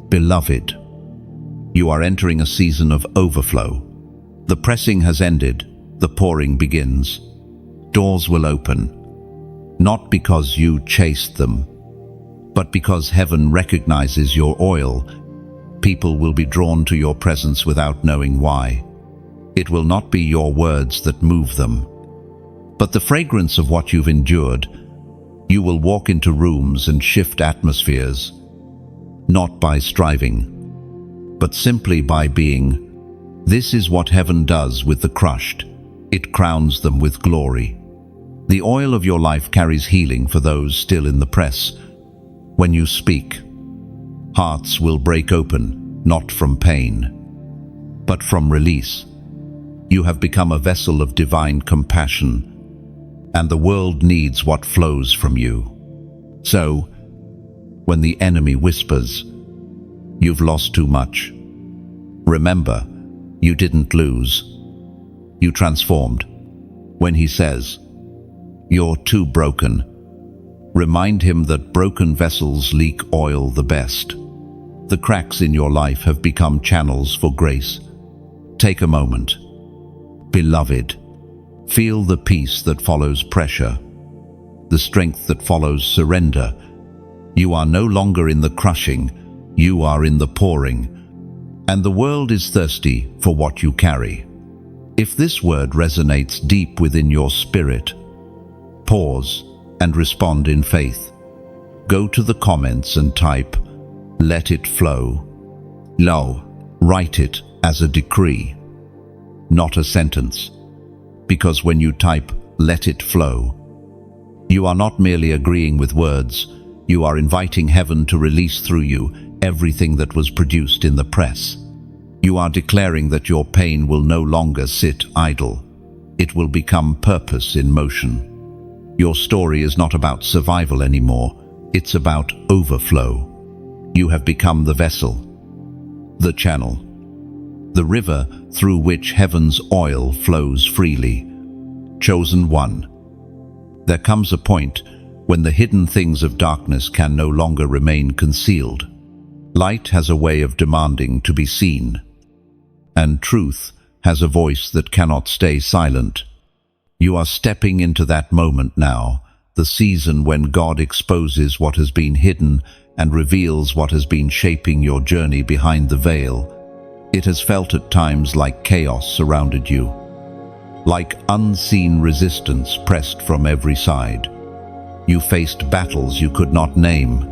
Beloved, you are entering a season of overflow. The pressing has ended, the pouring begins. Doors will open, not because you chased them, but because heaven recognizes your oil. People will be drawn to your presence without knowing why. It will not be your words that move them, but the fragrance of what you've endured. You will walk into rooms and shift atmospheres, not by striving, but simply by being. This is what heaven does with the crushed. It crowns them with glory. The oil of your life carries healing for those still in the press. When you speak, hearts will break open, not from pain, but from release. You have become a vessel of divine compassion, and the world needs what flows from you. So, when the enemy whispers, "You've lost too much," remember, you didn't lose. You transformed. When he says, "You're too broken," remind him that broken vessels leak oil the best. The cracks in your life have become channels for grace. Take a moment. Beloved, feel the peace that follows pressure, the strength that follows surrender. You are no longer in the crushing, you are in the pouring, and the world is thirsty for what you carry. If this word resonates deep within your spirit, pause and respond in faith. Go to the comments and type, "Let it flow." Write it as a decree, not a sentence. Because when you type, "Let it flow," you are not merely agreeing with words, you are inviting heaven to release through you everything that was produced in the press. You are declaring that your pain will no longer sit idle. It will become purpose in motion. Your story is not about survival anymore, it's about overflow. You have become the vessel, the channel, the river through which heaven's oil flows freely. Chosen one. There comes a point when the hidden things of darkness can no longer remain concealed. Light has a way of demanding to be seen, and truth has a voice that cannot stay silent. You are stepping into that moment now, the season when God exposes what has been hidden and reveals what has been shaping your journey behind the veil. It has felt at times like chaos surrounded you, like unseen resistance pressed from every side. You faced battles you could not name,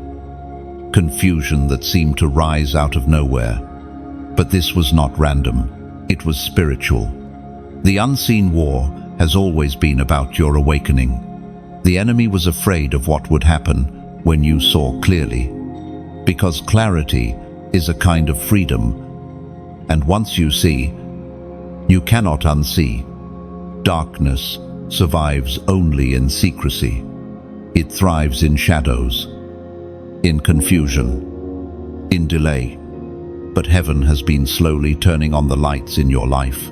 confusion that seemed to rise out of nowhere. But this was not random, it was spiritual. The unseen war has always been about your awakening. The enemy was afraid of what would happen when you saw clearly, because clarity is a kind of freedom, and once you see, you cannot unsee. Darkness survives only in secrecy. It thrives in shadows, in confusion, in delay. But heaven has been slowly turning on the lights in your life.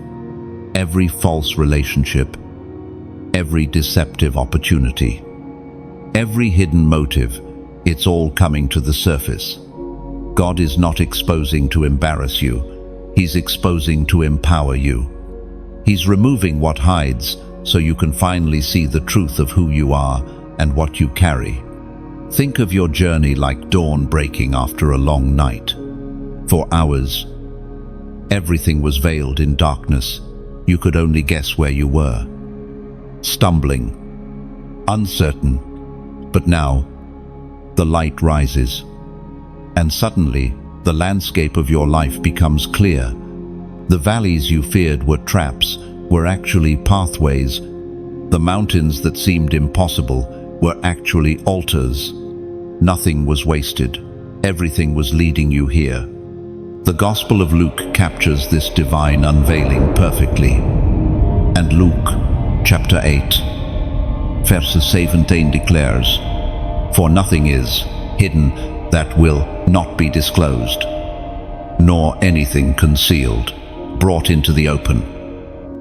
Every false relationship, every deceptive opportunity, every hidden motive, it's all coming to the surface. God is not exposing to embarrass you, He's exposing to empower you. He's removing what hides so you can finally see the truth of who you are and what you carry. Think of your journey like dawn breaking after a long night. For hours, everything was veiled in darkness. You could only guess where you were. Stumbling, uncertain, but now the light rises, and suddenly the landscape of your life becomes clear. The valleys you feared were traps were actually pathways. The mountains that seemed impossible were actually altars. Nothing was wasted. Everything was leading you here. The Gospel of Luke captures this divine unveiling perfectly. And Luke, chapter 8, verse 17 declares, "For nothing is hidden that will not be disclosed, nor anything concealed brought into the open."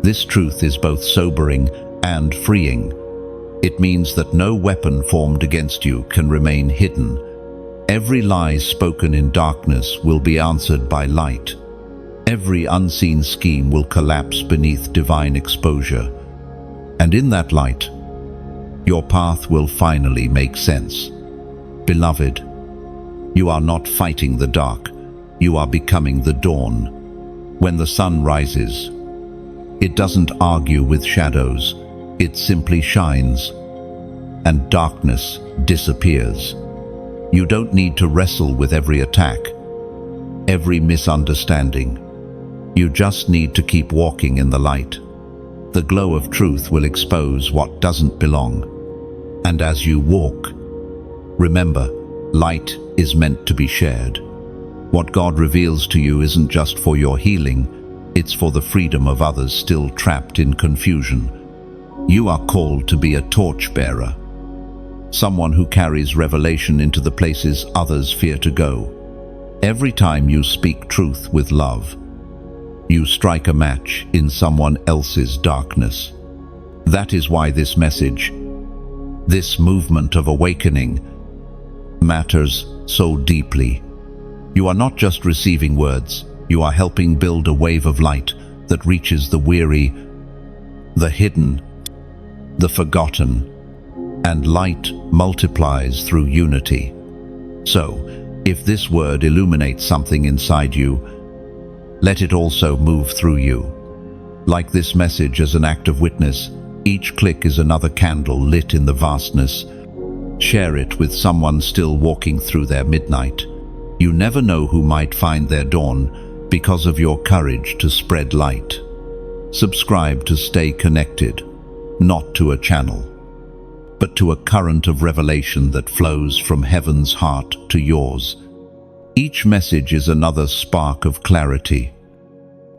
This truth is both sobering and freeing. It means that no weapon formed against you can remain hidden. Every lie spoken in darkness will be answered by light. Every unseen scheme will collapse beneath divine exposure. And in that light, your path will finally make sense. Beloved, you are not fighting the dark, you are becoming the dawn. When the sun rises, It doesn't argue with shadows. It simply shines, and darkness disappears. You don't need to wrestle with every attack, every misunderstanding. You just need to keep walking in the light. The glow of truth will expose what doesn't belong. And as you walk, remember, light is meant to be shared. What God reveals to you isn't just for your healing, it's for the freedom of others still trapped in confusion. You are called to be a torchbearer, someone who carries revelation into the places others fear to go. Every time you speak truth with love, you strike a match in someone else's darkness. That is why this message, this movement of awakening, matters so deeply. You are not just receiving words, you are helping build a wave of light that reaches the weary, the hidden, the forgotten, and light multiplies through unity. So, if this word illuminates something inside you, let it also move through you. Like this message as an act of witness, each click is another candle lit in the vastness. Share it with someone still walking through their midnight. You never know who might find their dawn because of your courage to spread light. Subscribe to stay connected, not to a channel, but to a current of revelation that flows from heaven's heart to yours. Each message is another spark of clarity,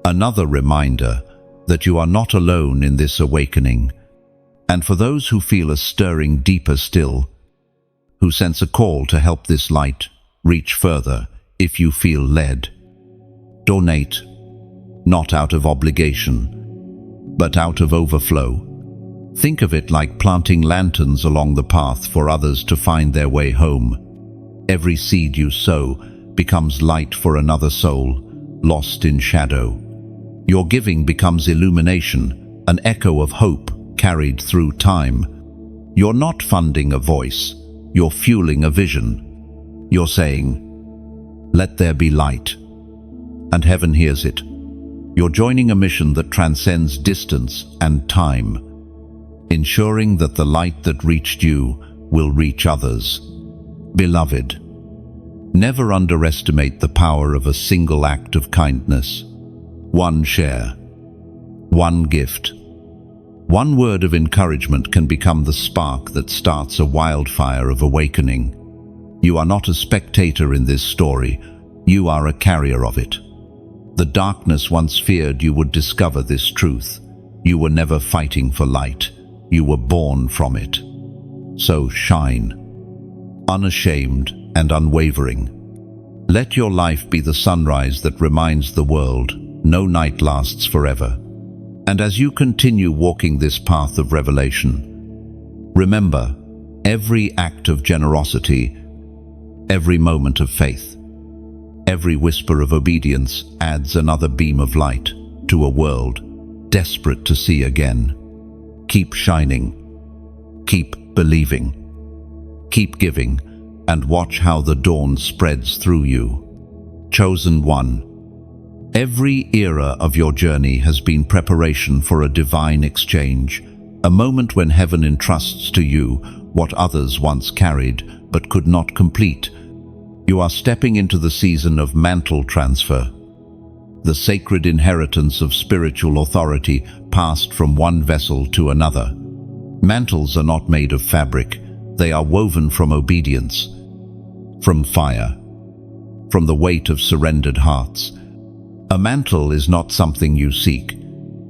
another reminder that you are not alone in this awakening. And for those who feel a stirring deeper still, who sense a call to help this light reach further, if you feel led, donate, not out of obligation, but out of overflow. Think of it like planting lanterns along the path for others to find their way home. Every seed you sow becomes light for another soul, lost in shadow. Your giving becomes illumination, an echo of hope carried through time. You're not funding a voice, you're fueling a vision. You're saying, "Let there be light," and heaven hears it. You're joining a mission that transcends distance and time, ensuring that the light that reached you will reach others. Beloved, never underestimate the power of a single act of kindness. One share, one gift, one word of encouragement can become the spark that starts a wildfire of awakening. You are not a spectator in this story, you are a carrier of it. The darkness once feared you would discover this truth. You were never fighting for light, you were born from it. So shine, unashamed and unwavering. Let your life be the sunrise that reminds the world no night lasts forever. And as you continue walking this path of revelation, remember, every act of generosity, every moment of faith, every whisper of obedience adds another beam of light to a world desperate to see again. Keep shining, keep believing, keep giving, and watch how the dawn spreads through you. Chosen one, every era of your journey has been preparation for a divine exchange, a moment when heaven entrusts to you what others once carried but could not complete. You are stepping into the season of mantle transfer, the sacred inheritance of spiritual authority passed from one vessel to another. Mantles are not made of fabric, they are woven from obedience, from fire, from the weight of surrendered hearts. A mantle is not something you seek,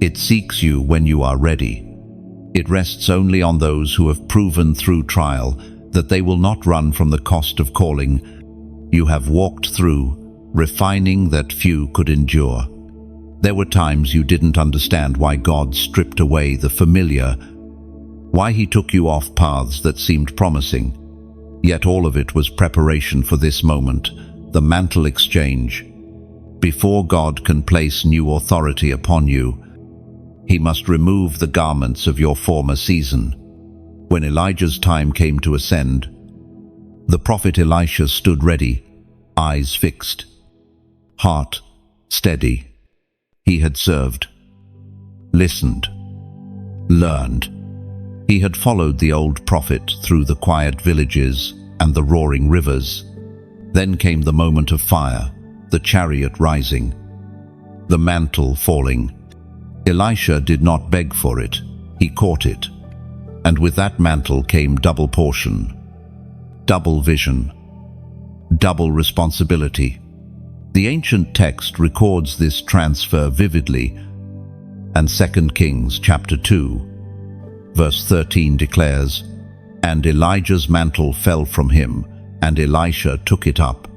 it seeks you when you are ready. It rests only on those who have proven through trial that they will not run from the cost of calling you have walked through, refining that few could endure. There were times you didn't understand why God stripped away the familiar, why He took you off paths that seemed promising. Yet all of it was preparation for this moment, the mantle exchange. Before God can place new authority upon you, He must remove the garments of your former season. When Elijah's time came to ascend, the prophet Elisha stood ready, eyes fixed, heart steady. He had served, listened, learned. He had followed the old prophet through the quiet villages and the roaring rivers. Then came the moment of fire, the chariot rising, the mantle falling. Elisha did not beg for it, he caught it. And with that mantle came double portion, double vision, double responsibility. The ancient text records this transfer vividly, and 2 Kings chapter 2, verse 13 declares, "And Elijah's mantle fell from him, and Elisha took it up."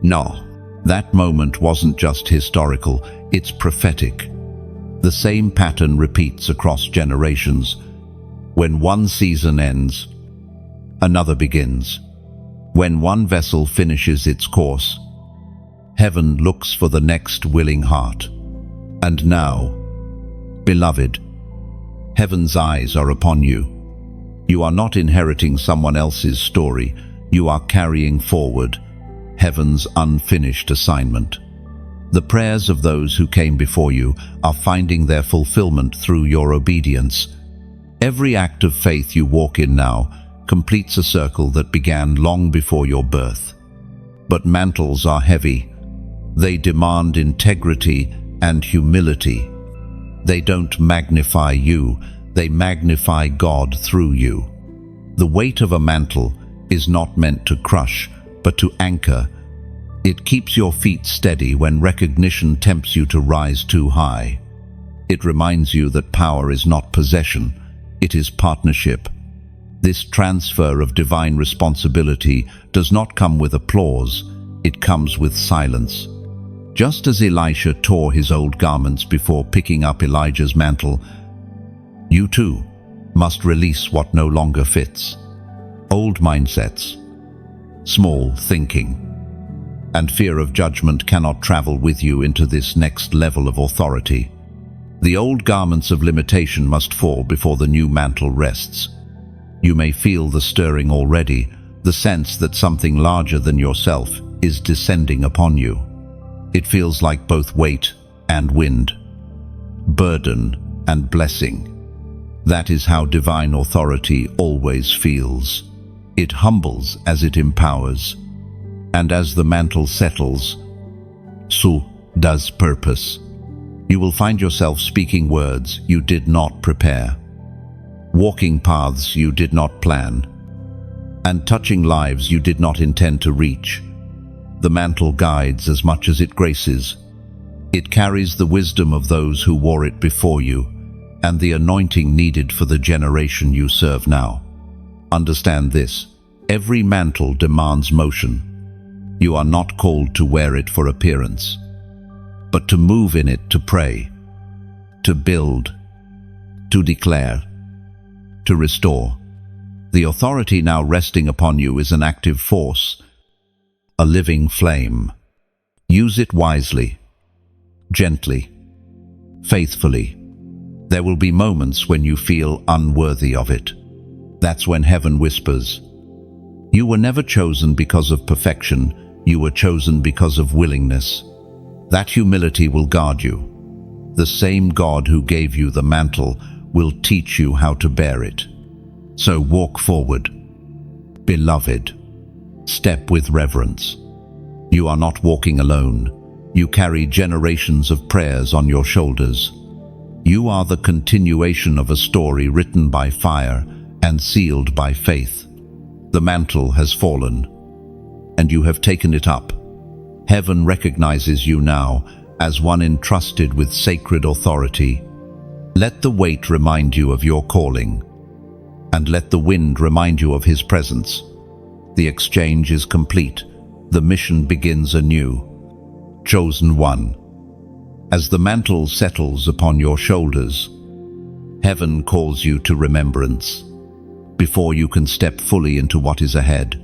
No, that moment wasn't just historical, it's prophetic. The same pattern repeats across generations. When one season ends, another begins. When one vessel finishes its course, heaven looks for the next willing heart. And now, beloved, heaven's eyes are upon you. You are not inheriting someone else's story, you are carrying forward heaven's unfinished assignment. The prayers of those who came before you are finding their fulfillment through your obedience. Every act of faith you walk in now completes a circle that began long before your birth. But mantles are heavy. They demand integrity and humility. They don't magnify you, they magnify God through you. The weight of a mantle is not meant to crush, but to anchor. It keeps your feet steady when recognition tempts you to rise too high. It reminds you that power is not possession, it is partnership. This transfer of divine responsibility does not come with applause, it comes with silence. Just as Elisha tore his old garments before picking up Elijah's mantle, you too must release what no longer fits. Old mindsets, small thinking, and fear of judgment cannot travel with you into this next level of authority. The old garments of limitation must fall before the new mantle rests. You may feel the stirring already, the sense that something larger than yourself is descending upon you. It feels like both weight and wind, burden and blessing. That is how divine authority always feels. It humbles as it empowers. And as the mantle settles, so does purpose. You will find yourself speaking words you did not prepare, walking paths you did not plan, and touching lives you did not intend to reach. The mantle guides as much as it graces. It carries the wisdom of those who wore it before you, and the anointing needed for the generation you serve now. Understand this: every mantle demands motion. You are not called to wear it for appearance, but to move in it to pray, to build, to declare, to restore. The authority now resting upon you is an active force, a living flame. Use it wisely, gently, faithfully. There will be moments when you feel unworthy of it. That's when heaven whispers, "You were never chosen because of perfection, you were chosen because of willingness." That humility will guard you. The same God who gave you the mantle will teach you how to bear it. So walk forward, beloved. Step with reverence. You are not walking alone. You carry generations of prayers on your shoulders. You are the continuation of a story written by fire and sealed by faith. The mantle has fallen, and you have taken it up. Heaven recognizes you now as one entrusted with sacred authority. Let the weight remind you of your calling, and let the wind remind you of His presence. The exchange is complete. The mission begins anew. Chosen one. As the mantle settles upon your shoulders, heaven calls you to remembrance. Before you can step fully into what is ahead,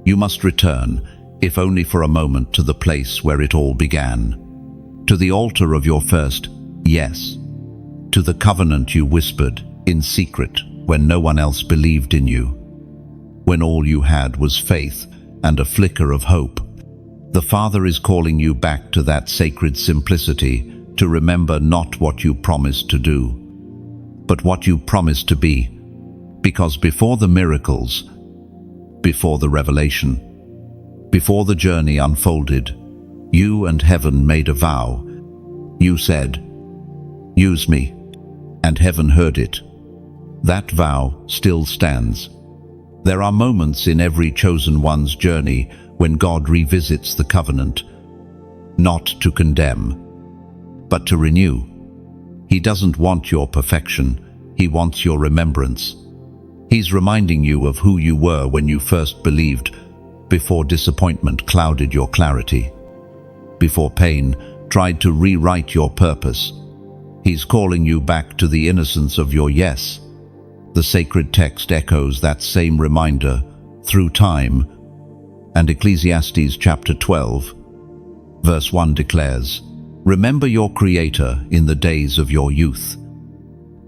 you must return, if only for a moment, to the place where it all began. To the altar of your first yes. To the covenant you whispered in secret when no one else believed in you. When all you had was faith and a flicker of hope. The Father is calling you back to that sacred simplicity, to remember not what you promised to do, but what you promised to be, because before the miracles, before the revelation, before the journey unfolded, you and heaven made a vow. You said, "Use me," and heaven heard it. That vow still stands. There are moments in every chosen one's journey when God revisits the covenant, not to condemn, but to renew. He doesn't want your perfection, he wants your remembrance. He's reminding you of who you were when you first believed, before disappointment clouded your clarity, before pain tried to rewrite your purpose. He's calling you back to the innocence of your yes. The sacred text echoes that same reminder through time, and Ecclesiastes chapter 12, verse 1 declares, "Remember your Creator in the days of your youth,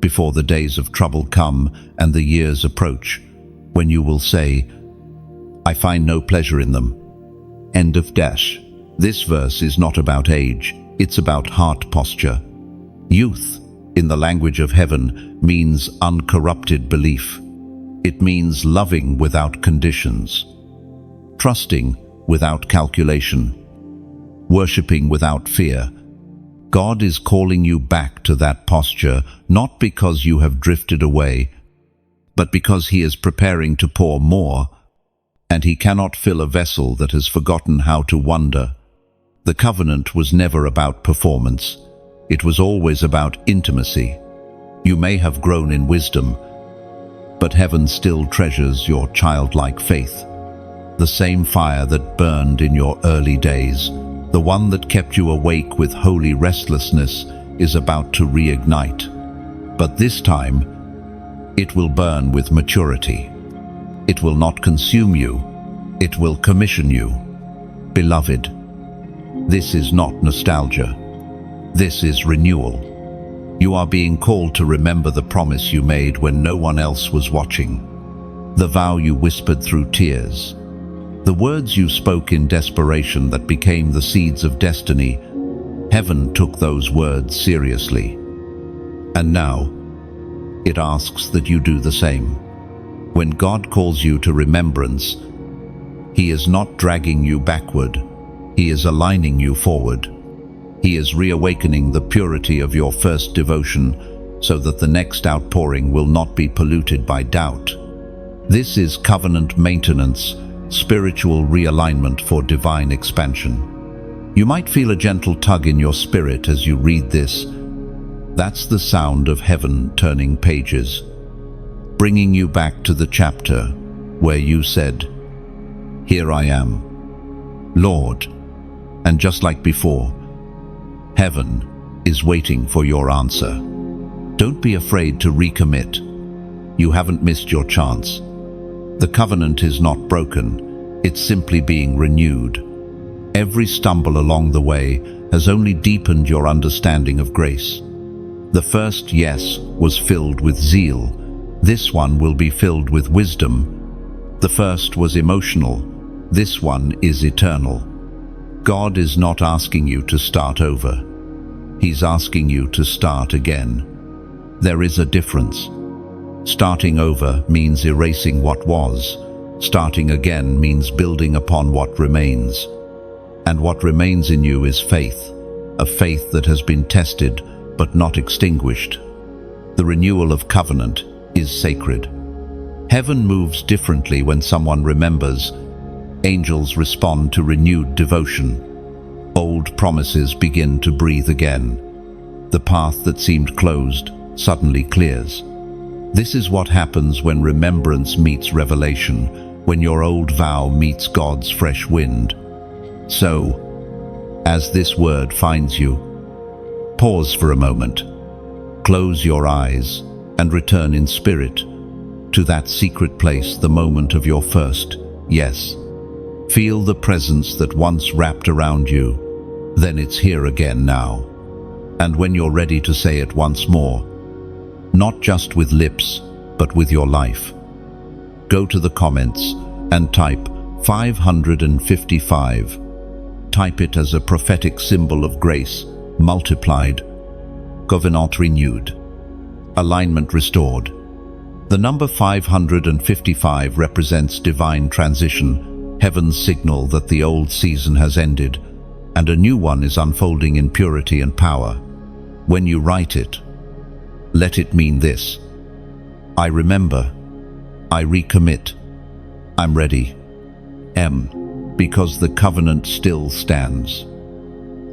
before the days of trouble come and the years approach, when you will say, 'I find no pleasure in them.'" End of dash. This verse is not about age, it's about heart posture. Youth, in the language of heaven, means uncorrupted belief. It means loving without conditions, trusting without calculation, worshipping without fear. God is calling you back to that posture, not because you have drifted away, but because He is preparing to pour more, and He cannot fill a vessel that has forgotten how to wonder. The covenant was never about performance. It was always about intimacy. You may have grown in wisdom, but heaven still treasures your childlike faith. The same fire that burned in your early days, the one that kept you awake with holy restlessness, is about to reignite. But this time, it will burn with maturity. It will not consume you, it will commission you. Beloved, this is not nostalgia. This is renewal. You are being called to remember the promise you made when no one else was watching, the vow you whispered through tears, the words you spoke in desperation that became the seeds of destiny. Heaven took those words seriously. And now, it asks that you do the same. When God calls you to remembrance, He is not dragging you backward, He is aligning you forward. He is reawakening the purity of your first devotion so that the next outpouring will not be polluted by doubt. This is covenant maintenance, spiritual realignment for divine expansion. You might feel a gentle tug in your spirit as you read this. That's the sound of heaven turning pages, bringing you back to the chapter where you said, "Here I am, Lord." And just like before, heaven is waiting for your answer. Don't be afraid to recommit. You haven't missed your chance. The covenant is not broken, it's simply being renewed. Every stumble along the way has only deepened your understanding of grace. The first yes was filled with zeal. This one will be filled with wisdom. The first was emotional. This one is eternal. God is not asking you to start over. He's asking you to start again. There is a difference. Starting over means erasing what was. Starting again means building upon what remains. And what remains in you is faith, a faith that has been tested but not extinguished. The renewal of covenant is sacred. Heaven moves differently when someone remembers. Angels respond to renewed devotion. Old promises begin to breathe again. The path that seemed closed suddenly clears. This is what happens when remembrance meets revelation, when your old vow meets God's fresh wind. So, as this word finds you, pause for a moment, close your eyes, and return in spirit to that secret place, the moment of your first yes. Feel the presence that once wrapped around you, then it's here again now. And when you're ready to say it once more, not just with lips, but with your life, go to the comments and type 555. Type it as a prophetic symbol of grace, multiplied, covenant renewed, alignment restored. The number 555 represents divine transition, heaven's signal that the old season has ended and a new one is unfolding in purity and power. When you write it, let it mean this: I remember, I recommit, I'm ready. Because the covenant still stands.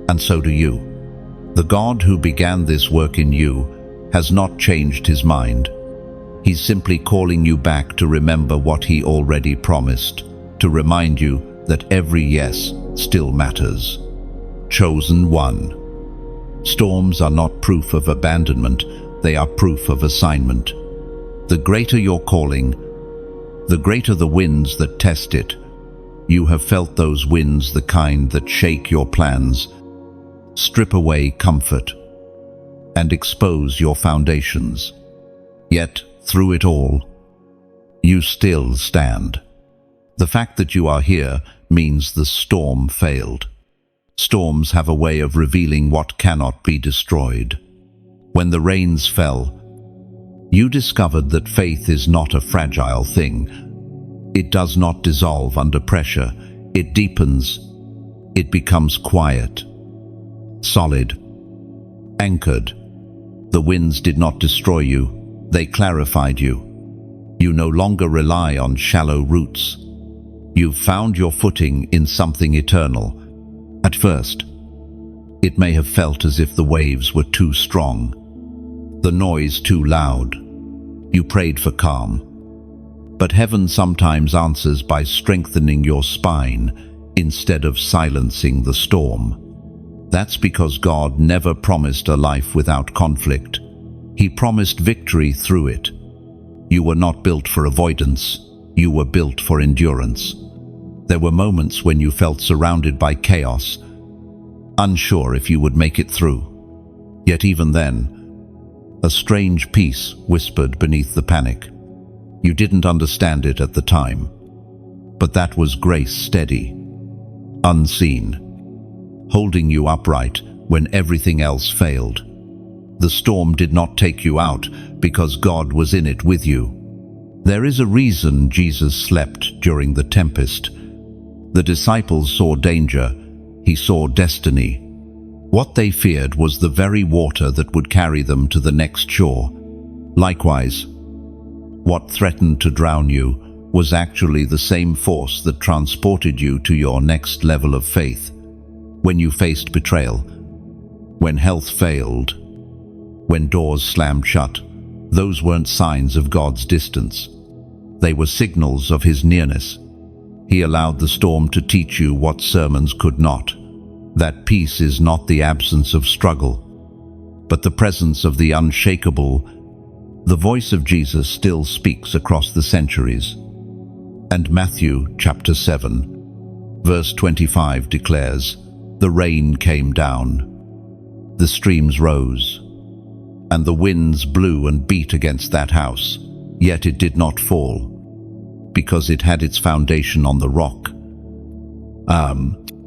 And so do you. The God who began this work in you has not changed his mind. He's simply calling you back to remember what he already promised, to remind you that every yes still matters. Chosen one. Storms are not proof of abandonment, they are proof of assignment. The greater your calling, the greater the winds that test it. You have felt those winds, the kind that shake your plans, strip away comfort, and expose your foundations. Yet, through it all, you still stand. The fact that you are here means the storm failed. Storms have a way of revealing what cannot be destroyed. When the rains fell, you discovered that faith is not a fragile thing. It does not dissolve under pressure. It deepens. It becomes quiet, solid, anchored. The winds did not destroy you. They clarified you. You no longer rely on shallow roots. You've found your footing in something eternal. At first, it may have felt as if the waves were too strong, the noise too loud. You prayed for calm. But heaven sometimes answers by strengthening your spine instead of silencing the storm. That's because God never promised a life without conflict. He promised victory through it. You were not built for avoidance. You were built for endurance. There were moments when you felt surrounded by chaos, unsure if you would make it through. Yet even then, a strange peace whispered beneath the panic. You didn't understand it at the time, but that was grace steady, unseen, holding you upright when everything else failed. The storm did not take you out because God was in it with you. There is a reason Jesus slept during the tempest. The disciples saw danger. He saw destiny. What they feared was the very water that would carry them to the next shore. Likewise, what threatened to drown you was actually the same force that transported you to your next level of faith. When you faced betrayal, when health failed, when doors slammed shut, those weren't signs of God's distance. They were signals of his nearness. He allowed the storm to teach you what sermons could not. That peace is not the absence of struggle, but the presence of the unshakable. The voice of Jesus still speaks across the centuries. And Matthew chapter 7, verse 25 declares, "The rain came down, the streams rose, and the winds blew and beat against that house, yet it did not fall, because it had its foundation on the rock."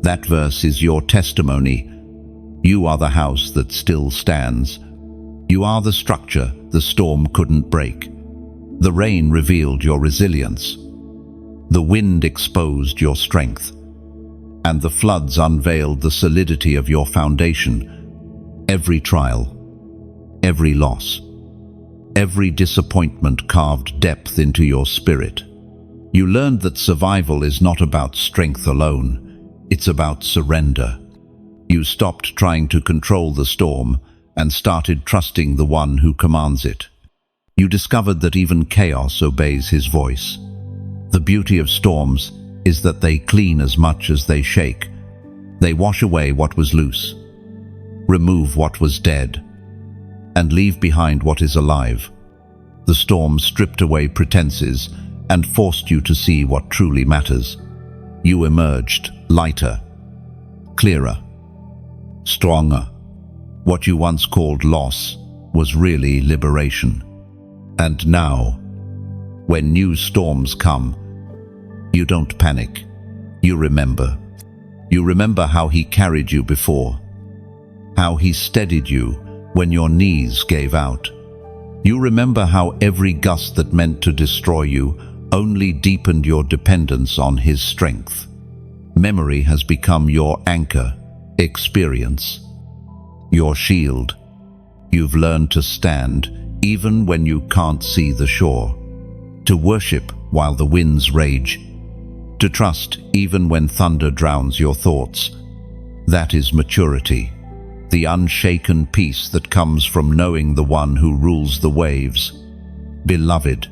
That verse is your testimony. You are the house that still stands. You are the structure the storm couldn't break. The rain revealed your resilience. The wind exposed your strength. And the floods unveiled the solidity of your foundation. Every trial, every loss, every disappointment carved depth into your spirit. You learned that survival is not about strength alone. It's about surrender. You stopped trying to control the storm and started trusting the one who commands it. You discovered that even chaos obeys his voice. The beauty of storms is that they clean as much as they shake. They wash away what was loose, remove what was dead, and leave behind what is alive. The storm stripped away pretenses and forced you to see what truly matters. You emerged lighter, clearer, stronger. What you once called loss was really liberation. And now, when new storms come, you don't panic. You remember. You remember how he carried you before, how he steadied you when your knees gave out. You remember how every gust that meant to destroy you only deepened your dependence on his strength. Memory has become your anchor, experience, your shield. You've learned to stand even when you can't see the shore, to worship while the winds rage, to trust even when thunder drowns your thoughts. That is maturity, the unshaken peace that comes from knowing the one who rules the waves. Beloved,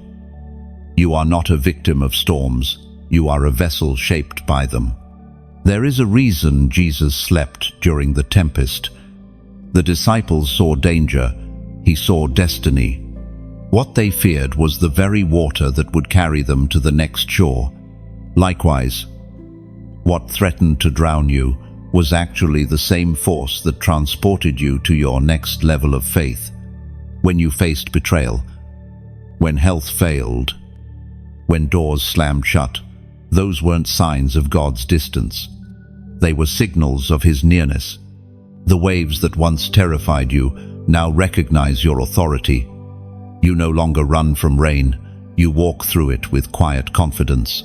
you are not a victim of storms, you are a vessel shaped by them. There is a reason Jesus slept during the tempest. The disciples saw danger, he saw destiny. What they feared was the very water that would carry them to the next shore. Likewise, what threatened to drown you was actually the same force that transported you to your next level of faith. When you faced betrayal, when health failed, when doors slammed shut, those weren't signs of God's distance. They were signals of his nearness. The waves that once terrified you now recognize your authority. You no longer run from rain, you walk through it with quiet confidence,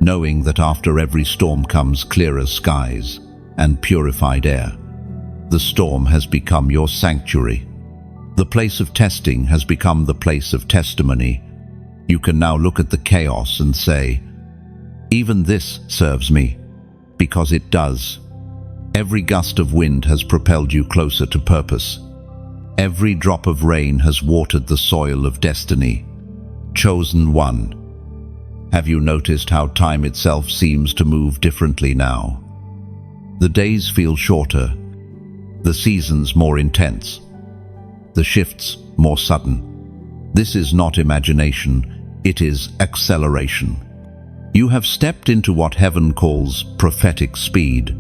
knowing that after every storm comes clearer skies and purified air. The storm has become your sanctuary. The place of testing has become the place of testimony. You can now look at the chaos and say, "Even this serves me," because it does. Every gust of wind has propelled you closer to purpose. Every drop of rain has watered the soil of destiny. Chosen one. Have you noticed how time itself seems to move differently now? The days feel shorter, the seasons more intense, the shifts more sudden. This is not imagination, it is acceleration. You have stepped into what heaven calls prophetic speed,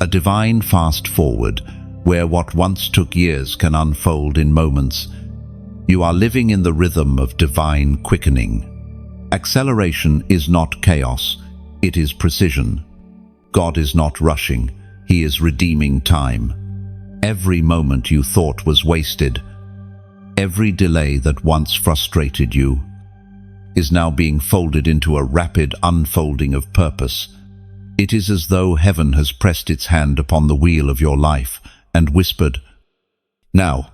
a divine fast forward where what once took years can unfold in moments. You are living in the rhythm of divine quickening. Acceleration is not chaos, it is precision. God is not rushing, he is redeeming time. Every moment you thought was wasted, every delay that once frustrated you, is now being folded into a rapid unfolding of purpose. It is as though heaven has pressed its hand upon the wheel of your life and whispered, "Now,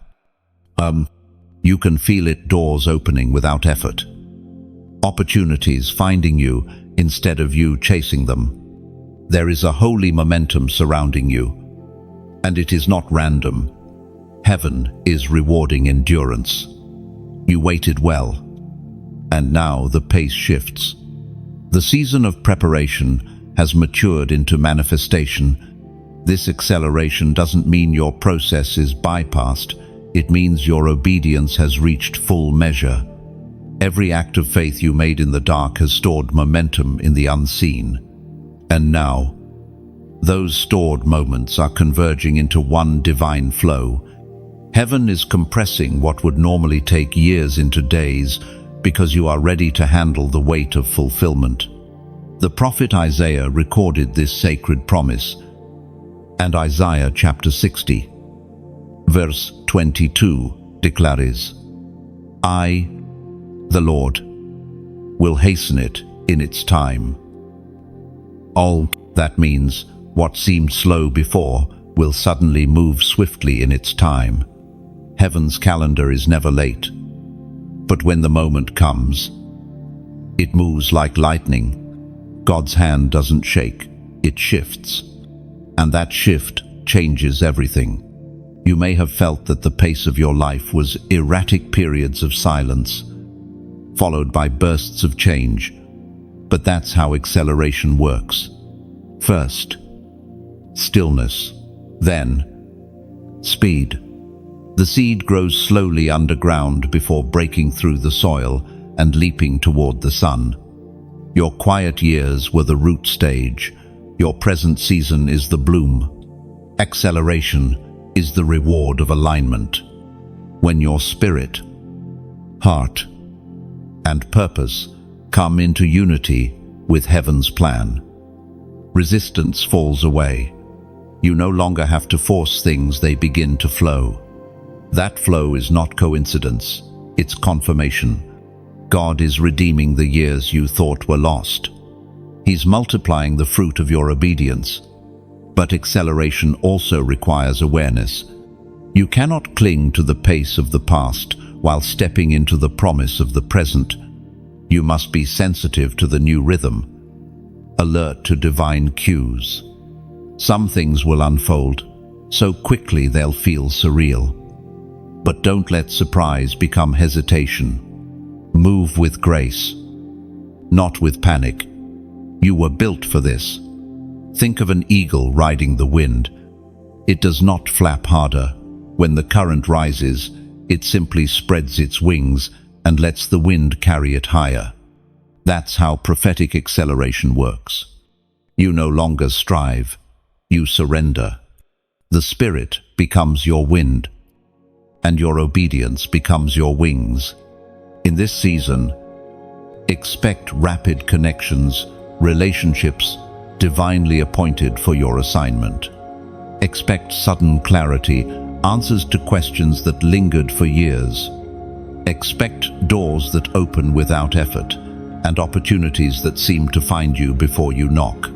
you can feel it, doors opening without effort. Opportunities finding you instead of you chasing them. There is a holy momentum surrounding you, and it is not random. Heaven is rewarding endurance. You waited well, and now the pace shifts. The season of preparation has matured into manifestation. This acceleration doesn't mean your process is bypassed, it means your obedience has reached full measure. Every act of faith you made in the dark has stored momentum in the unseen. And now, those stored moments are converging into one divine flow. Heaven is compressing what would normally take years into days because you are ready to handle the weight of fulfillment. The prophet Isaiah recorded this sacred promise, and Isaiah chapter 60, verse 22 declares, "I, the Lord, will hasten it in its time." All that means what seemed slow before will suddenly move swiftly in its time. Heaven's calendar is never late, but when the moment comes, it moves like lightning. God's hand doesn't shake, it shifts. And that shift changes everything. You may have felt that the pace of your life was erratic periods of silence, followed by bursts of change. But that's how acceleration works. First, stillness. Then, speed. The seed grows slowly underground before breaking through the soil and leaping toward the sun. Your quiet years were the root stage. Your present season is the bloom. Acceleration is the reward of alignment. When your spirit, heart, and purpose come into unity with heaven's plan, resistance falls away. You no longer have to force things, they begin to flow. That flow is not coincidence, it's confirmation. God is redeeming the years you thought were lost. He's multiplying the fruit of your obedience. But acceleration also requires awareness. You cannot cling to the pace of the past while stepping into the promise of the present. You must be sensitive to the new rhythm, alert to divine cues. Some things will unfold so quickly they'll feel surreal. But don't let surprise become hesitation. Move with grace, not with panic. You were built for this. Think of an eagle riding the wind. It does not flap harder. When the current rises, it simply spreads its wings and lets the wind carry it higher. That's how prophetic acceleration works. You no longer strive, you surrender. The Spirit becomes your wind, and your obedience becomes your wings. In this season, expect rapid connections, relationships divinely appointed for your assignment. Expect sudden clarity, answers to questions that lingered for years. Expect doors that open without effort, and opportunities that seem to find you before you knock.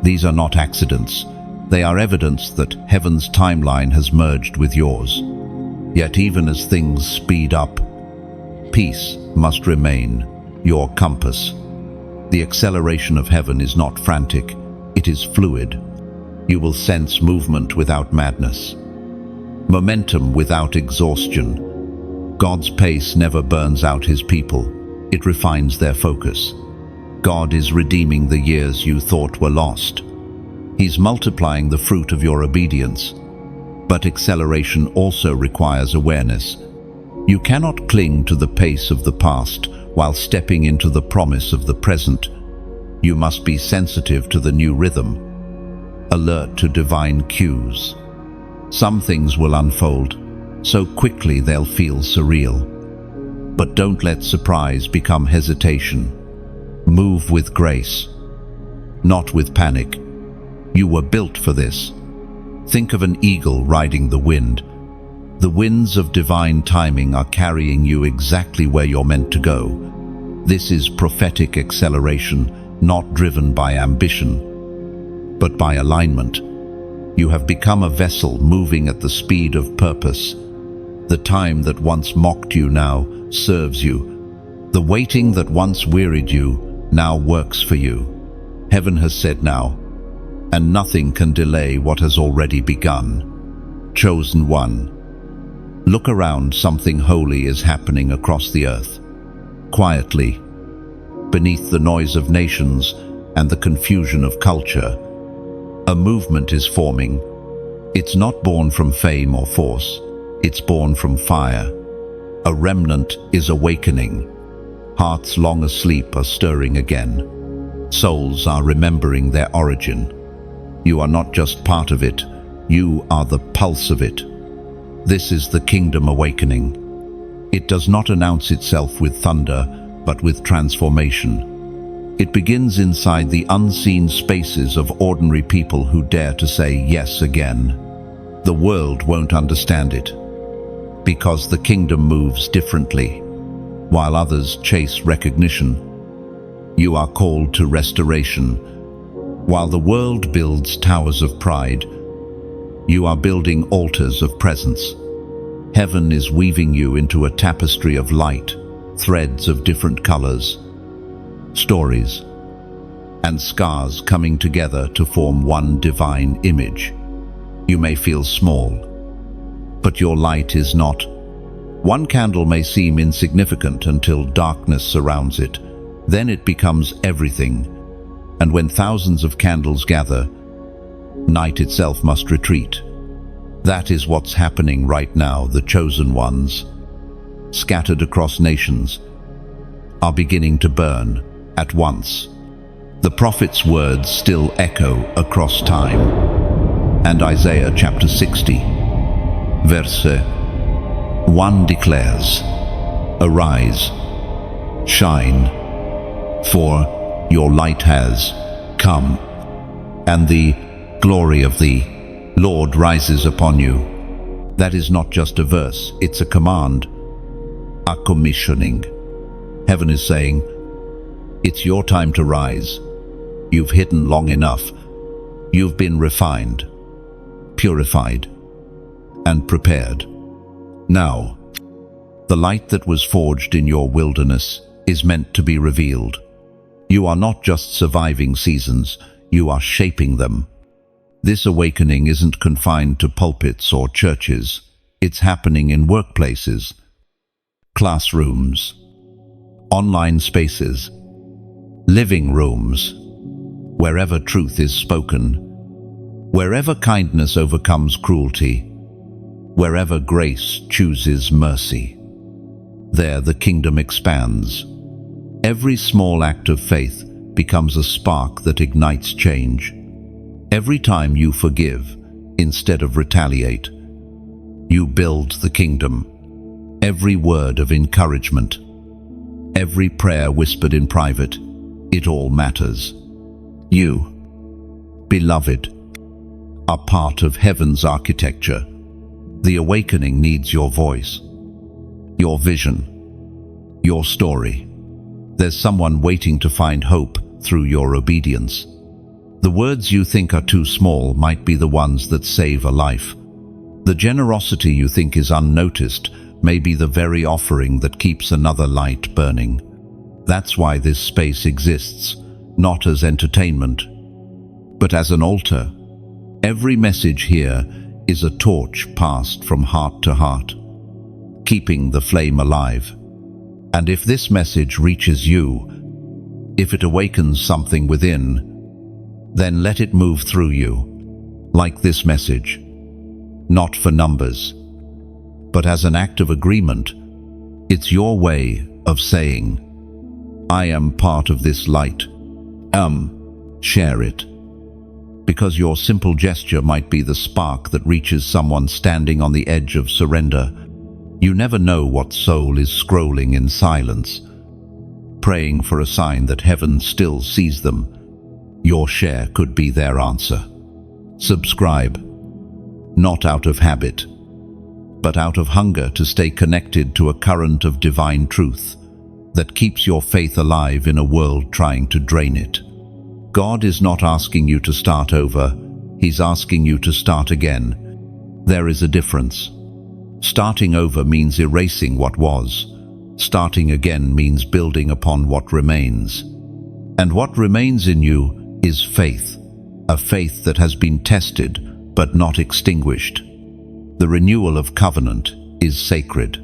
These are not accidents. They are evidence that heaven's timeline has merged with yours. Yet even as things speed up, peace must remain your compass. The acceleration of heaven is not frantic, it is fluid. You will sense movement without madness, momentum without exhaustion. God's pace never burns out his people, it refines their focus. God is redeeming the years you thought were lost. He's multiplying the fruit of your obedience. But acceleration also requires awareness. You cannot cling to the pace of the past while stepping into the promise of the present. You must be sensitive to the new rhythm, alert to divine cues. Some things will unfold so quickly they'll feel surreal. But don't let surprise become hesitation. Move with grace, not with panic. You were built for this. Think of an eagle riding the wind. The winds of divine timing are carrying you exactly where you're meant to go. This is prophetic acceleration, not driven by ambition, but by alignment. You have become a vessel moving at the speed of purpose. The time that once mocked you now serves you. The waiting that once wearied you now works for you. Heaven has said now, and nothing can delay what has already begun. Chosen one. Look around, something holy is happening across the earth. Quietly, beneath the noise of nations and the confusion of culture, a movement is forming. It's not born from fame or force, it's born from fire. A remnant is awakening. Hearts long asleep are stirring again. Souls are remembering their origin. You are not just part of it, you are the pulse of it. This is the kingdom awakening. It does not announce itself with thunder, but with transformation. It begins inside the unseen spaces of ordinary people who dare to say yes again. The world won't understand it, because the kingdom moves differently. While others chase recognition, you are called to restoration. While the world builds towers of pride, you are building altars of presence. Heaven is weaving you into a tapestry of light, threads of different colors, stories, and scars coming together to form one divine image. You may feel small, but your light is not. One candle may seem insignificant until darkness surrounds it. Then it becomes everything. And when thousands of candles gather, night itself must retreat. That is what's happening right now. The chosen ones, scattered across nations, are beginning to burn at once. The prophet's words still echo across time. And Isaiah chapter 60, verse 1 declares, "Arise, shine, for your light has come, and the glory of the Lord rises upon you. That is not just a verse, it's a command, a commissioning. Heaven is saying, it's your time to rise. You've hidden long enough. You've been refined, purified, and prepared. Now, the light that was forged in your wilderness is meant to be revealed. You are not just surviving seasons, you are shaping them. This awakening isn't confined to pulpits or churches. It's happening in workplaces, classrooms, online spaces, living rooms, wherever truth is spoken, wherever kindness overcomes cruelty, wherever grace chooses mercy. There the kingdom expands. Every small act of faith becomes a spark that ignites change. Every time you forgive instead of retaliate, you build the kingdom. Every word of encouragement, every prayer whispered in private, it all matters. You, beloved, are part of heaven's architecture. The awakening needs your voice, your vision, your story. There's someone waiting to find hope through your obedience. The words you think are too small might be the ones that save a life. The generosity you think is unnoticed may be the very offering that keeps another light burning. That's why this space exists, not as entertainment, but as an altar. Every message here is a torch passed from heart to heart, keeping the flame alive. And if this message reaches you, if it awakens something within, then let it move through you, like this message, not for numbers, but as an act of agreement. It's your way of saying, I am part of this light. Share it. Because your simple gesture might be the spark that reaches someone standing on the edge of surrender. You never know what soul is scrolling in silence, praying for a sign that heaven still sees them. Your share could be their answer. Subscribe, not out of habit, but out of hunger to stay connected to a current of divine truth that keeps your faith alive in a world trying to drain it. God is not asking you to start over, He's asking you to start again. There is a difference. Starting over means erasing what was. Starting again means building upon what remains. And what remains in you is faith, a faith that has been tested but not extinguished. The renewal of covenant is sacred.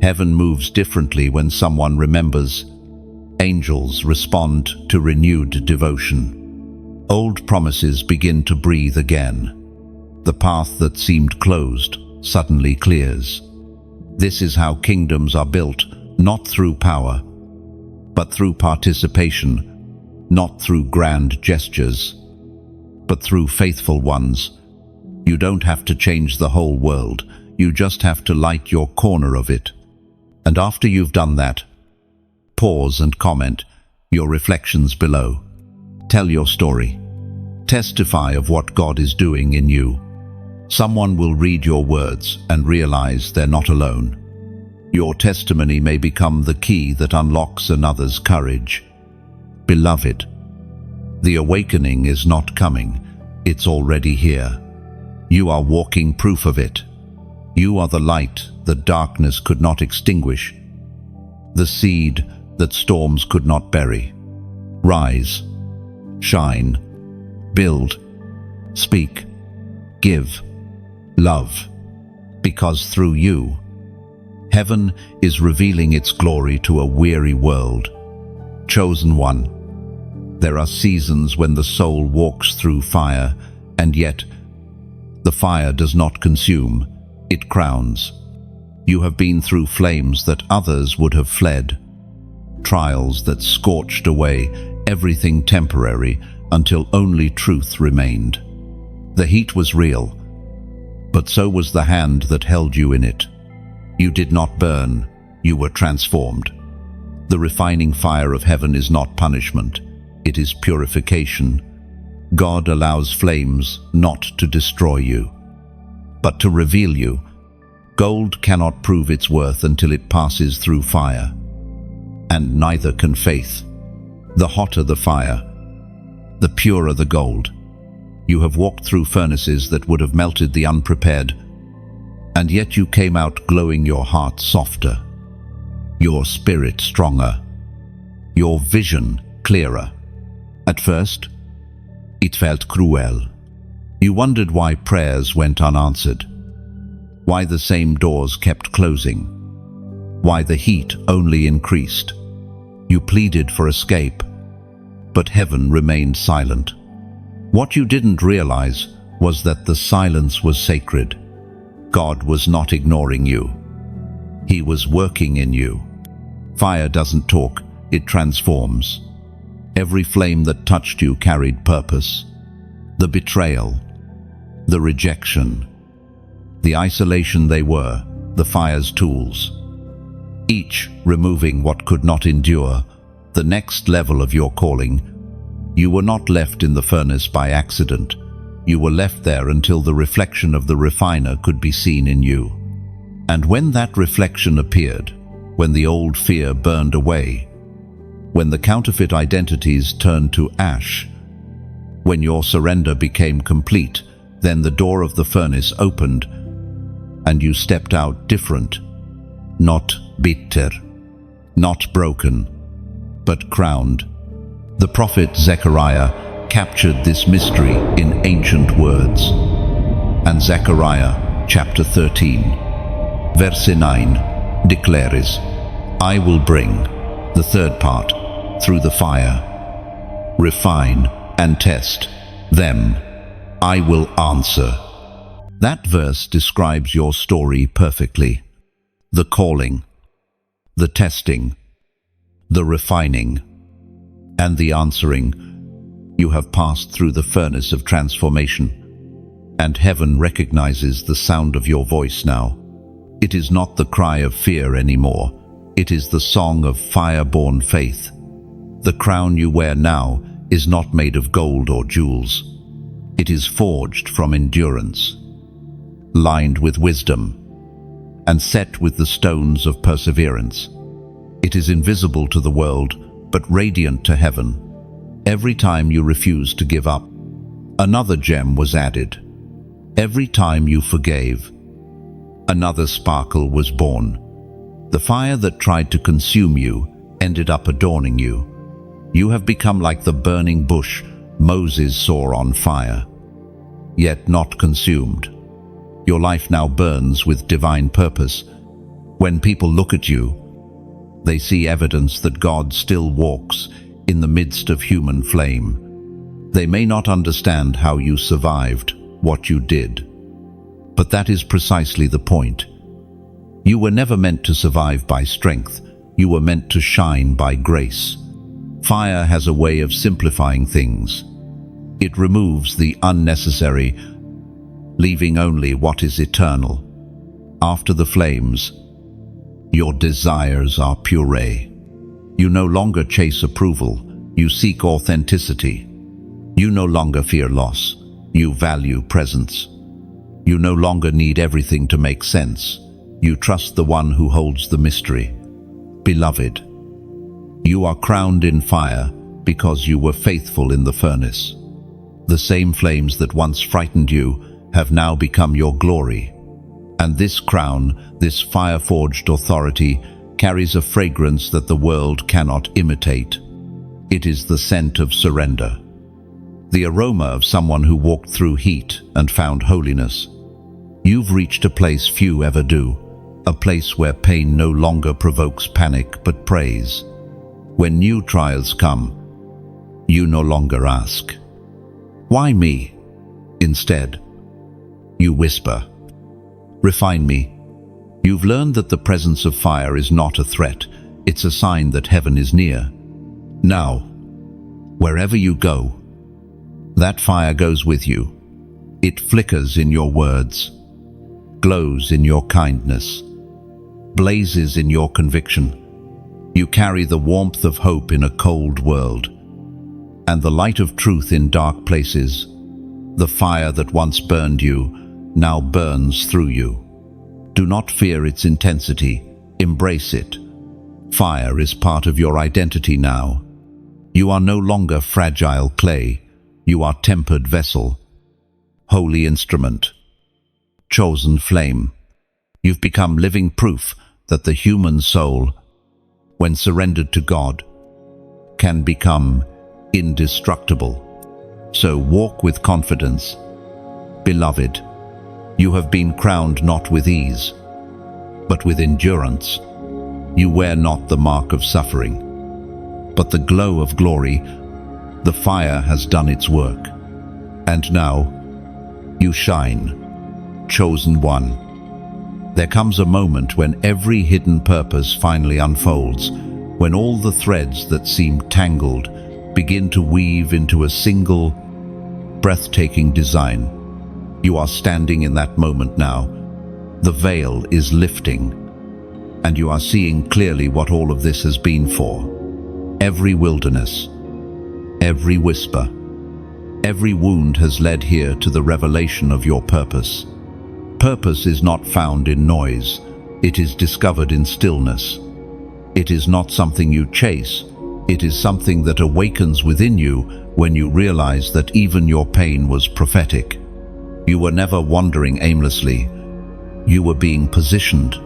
Heaven moves differently when someone remembers. Angels respond to renewed devotion. Old promises begin to breathe again. The path that seemed closed suddenly clears. This is how kingdoms are built, not through power, but through participation, not through grand gestures, but through faithful ones. You don't have to change the whole world, you just have to light your corner of it. And after you've done that, pause and comment your reflections below. Tell your story. Testify of what God is doing in you. Someone will read your words and realize they're not alone. Your testimony may become the key that unlocks another's courage. Beloved, the awakening is not coming, it's already here. You are walking proof of it. You are the light that darkness could not extinguish, the seed that storms could not bury. Rise, shine, build, speak, give, love, because through you, heaven is revealing its glory to a weary world. Chosen one, there are seasons when the soul walks through fire, and yet the fire does not consume, it crowns. You have been through flames that others would have fled, trials that scorched away everything temporary until only truth remained. The heat was real, but so was the hand that held you in it. You did not burn, you were transformed. The refining fire of heaven is not punishment, it is purification. God allows flames not to destroy you, but to reveal you. Gold cannot prove its worth until it passes through fire, and neither can faith. The hotter the fire, the purer the gold. You have walked through furnaces that would have melted the unprepared, and yet you came out glowing, your heart softer, your spirit stronger, your vision clearer. At first, it felt cruel. You wondered why prayers went unanswered, why the same doors kept closing, why the heat only increased. You pleaded for escape, but heaven remained silent. What you didn't realize was that the silence was sacred. God was not ignoring you. He was working in you. Fire doesn't talk, it transforms. Every flame that touched you carried purpose. The betrayal, the rejection, the isolation, they were the fire's tools, each removing what could not endure. The next level of your calling. You were not left in the furnace by accident. You were left there until the reflection of the refiner could be seen in you. And when that reflection appeared, when the old fear burned away, when the counterfeit identities turned to ash, when your surrender became complete, then the door of the furnace opened, and you stepped out different, not bitter, not broken, but crowned. The prophet Zechariah captured this mystery in ancient words. And Zechariah chapter 13, verse 9 declares, I will bring, the third part, through the fire, refine and test them. I will answer. That verse describes your story perfectly. The calling, the testing, the refining, and the answering. You have passed through the furnace of transformation, and heaven recognizes the sound of your voice now. It is not the cry of fear anymore. It is the song of fire-born faith. The crown you wear now is not made of gold or jewels. It is forged from endurance, lined with wisdom, and set with the stones of perseverance. It is invisible to the world, but radiant to heaven. Every time you refused to give up, another gem was added. Every time you forgave, another sparkle was born. The fire that tried to consume you ended up adorning you. You have become like the burning bush Moses saw on fire, yet not consumed. Your life now burns with divine purpose. When people look at you, they see evidence that God still walks in the midst of human flame. They may not understand how you survived what you did, but that is precisely the point. You were never meant to survive by strength. You were meant to shine by grace. Fire has a way of simplifying things. It removes the unnecessary, leaving only what is eternal. After the flames, your desires are puree. You no longer chase approval. You seek authenticity. You no longer fear loss. You value presence. You no longer need everything to make sense. You trust the one who holds the mystery. Beloved, you are crowned in fire because you were faithful in the furnace. The same flames that once frightened you have now become your glory. And this crown, this fire-forged authority, carries a fragrance that the world cannot imitate. It is the scent of surrender, the aroma of someone who walked through heat and found holiness. You've reached a place few ever do, a place where pain no longer provokes panic but praise. When new trials come, you no longer ask, "Why me?" Instead, you whisper, "Refine me." You've learned that the presence of fire is not a threat, it's a sign that heaven is near. Now, wherever you go, that fire goes with you. It flickers in your words, glows in your kindness, blazes in your conviction. You carry the warmth of hope in a cold world. and the light of truth in dark places. The fire that once burned you now burns through you. Do not fear its intensity, embrace it. Fire is part of your identity now. You are no longer fragile clay, you are tempered vessel, holy instrument, chosen flame. You've become living proof that the human soul, when surrendered to God, can become indestructible. So walk with confidence. Beloved, you have been crowned not with ease, but with endurance. You wear not the mark of suffering, but the glow of glory. The fire has done its work, and now you shine, chosen one. There comes a moment when every hidden purpose finally unfolds, when all the threads that seem tangled begin to weave into a single, breathtaking design. You are standing in that moment now. The veil is lifting, and you are seeing clearly what all of this has been for. Every wilderness, every whisper, every wound has led here to the revelation of your purpose. Purpose is not found in noise, it is discovered in stillness. It is not something you chase, it is something that awakens within you when you realize that even your pain was prophetic. You were never wandering aimlessly, you were being positioned.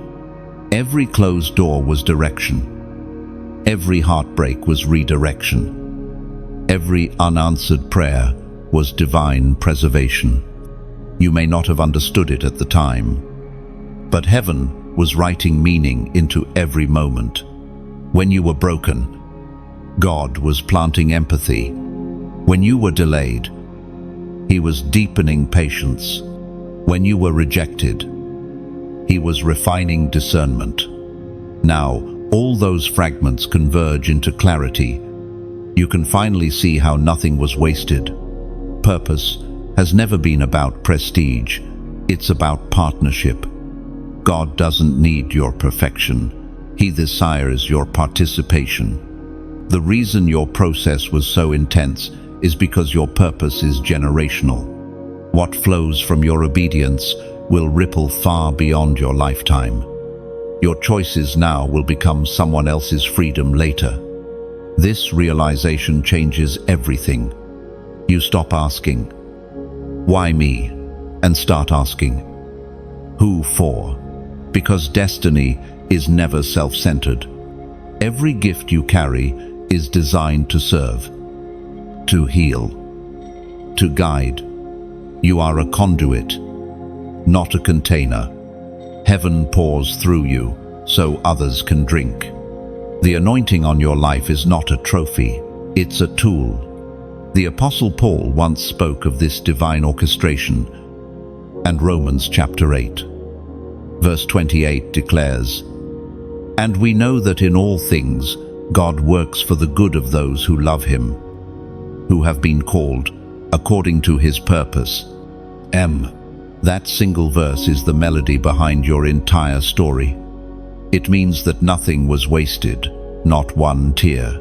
Every closed door was direction. Every heartbreak was redirection. Every unanswered prayer was divine preservation. You may not have understood it at the time, but heaven was writing meaning into every moment. When you were broken, God was planting empathy. When you were delayed, He was deepening patience. When you were rejected, He was refining discernment. Now, all those fragments converge into clarity. You can finally see how nothing was wasted. Purpose has never been about prestige. It's about partnership. God doesn't need your perfection. He desires your participation. The reason your process was so intense is because your purpose is generational. What flows from your obedience will ripple far beyond your lifetime. Your choices now will become someone else's freedom later. This realization changes everything. You stop asking, "Why me?" and start asking, "Who for?" Because destiny is never self-centered. Every gift you carry is designed to serve, to heal, to guide. You are a conduit, not a container. Heaven pours through you so others can drink. The anointing on your life is not a trophy, it's a tool. The Apostle Paul once spoke of this divine orchestration, and Romans chapter 8, verse 28 declares, "And we know that in all things God works for the good of those who love Him, who have been called according to His purpose." That single verse is the melody behind your entire story. It means that nothing was wasted, not one tear,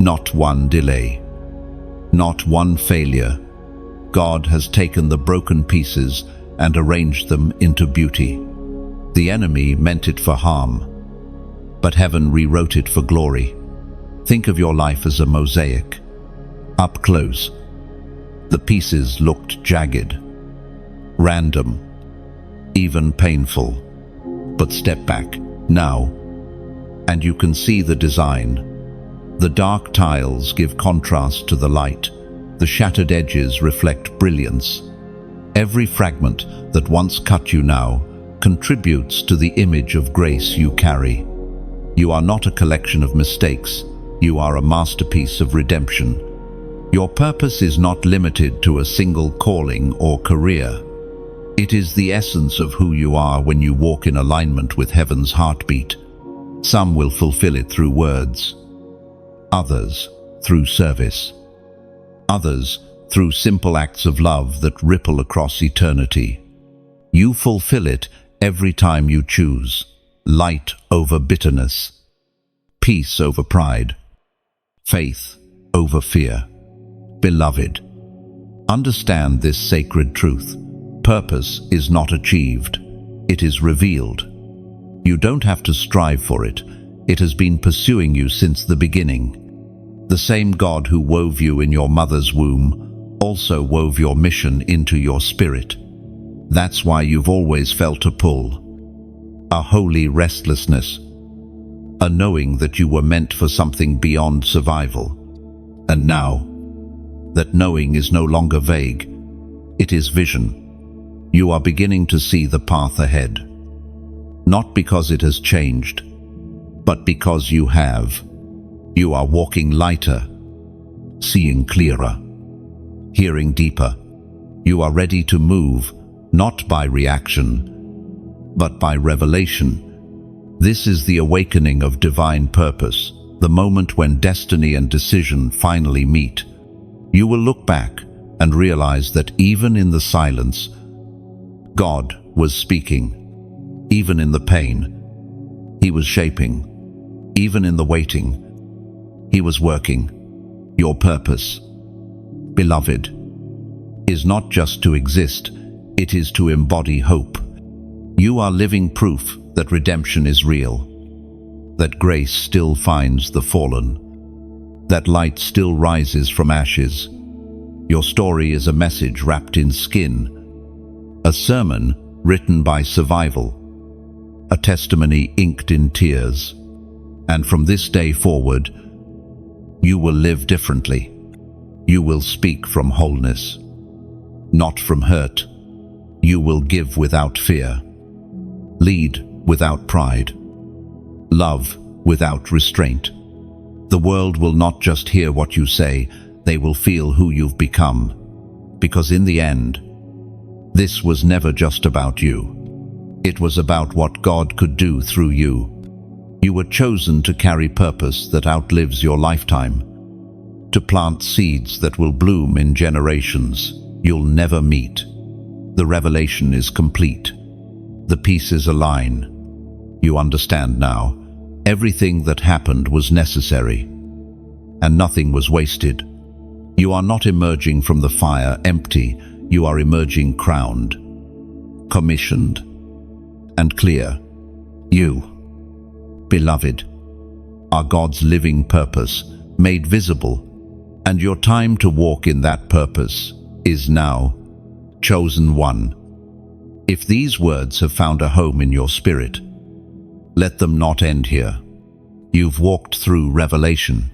not one delay, not one failure. God has taken the broken pieces and arranged them into beauty. The enemy meant it for harm, but heaven rewrote it for glory. Think of your life as a mosaic. Up close, the pieces looked jagged, random, even painful. But step back now, and you can see the design. The dark tiles give contrast to the light. The shattered edges reflect brilliance. Every fragment that once cut you now contributes to the image of grace you carry. You are not a collection of mistakes. You are a masterpiece of redemption. Your purpose is not limited to a single calling or career. It is the essence of who you are when you walk in alignment with heaven's heartbeat. Some will fulfill it through words, others through service, others through simple acts of love that ripple across eternity. You fulfill it every time you choose light over bitterness, peace over pride, faith over fear. Beloved, understand this sacred truth. Purpose is not achieved, it is revealed. You don't have to strive for it. It has been pursuing you since the beginning. The same God who wove you in your mother's womb also wove your mission into your spirit. That's why you've always felt a pull, a holy restlessness, a knowing that you were meant for something beyond survival. And now, that knowing is no longer vague. It is vision. You are beginning to see the path ahead. Not because it has changed, but because you have. You are walking lighter, seeing clearer, hearing deeper. You are ready to move, not by reaction, but by revelation. This is the awakening of divine purpose, the moment when destiny and decision finally meet. You will look back and realize that even in the silence, God was speaking. Even in the pain, He was shaping. Even in the waiting, He was working. Your purpose, beloved, is not just to exist, it is to embody hope. You are living proof that redemption is real, that grace still finds the fallen, that light still rises from ashes. Your story is a message wrapped in skin, a sermon written by survival, a testimony inked in tears. And from this day forward, you will live differently. You will speak from wholeness, not from hurt. You will give without fear, lead without pride, love without restraint. The world will not just hear what you say, they will feel who you've become. Because in the end, this was never just about you. It was about what God could do through you. You were chosen to carry purpose that outlives your lifetime, to plant seeds that will bloom in generations you'll never meet. The revelation is complete. The pieces align. You understand now. Everything that happened was necessary, and nothing was wasted. You are not emerging from the fire empty. You are emerging crowned, commissioned, and clear. You, beloved, are God's living purpose made visible, and your time to walk in that purpose is now. Chosen one. If these words have found a home in your spirit, let them not end here. You've walked through revelation,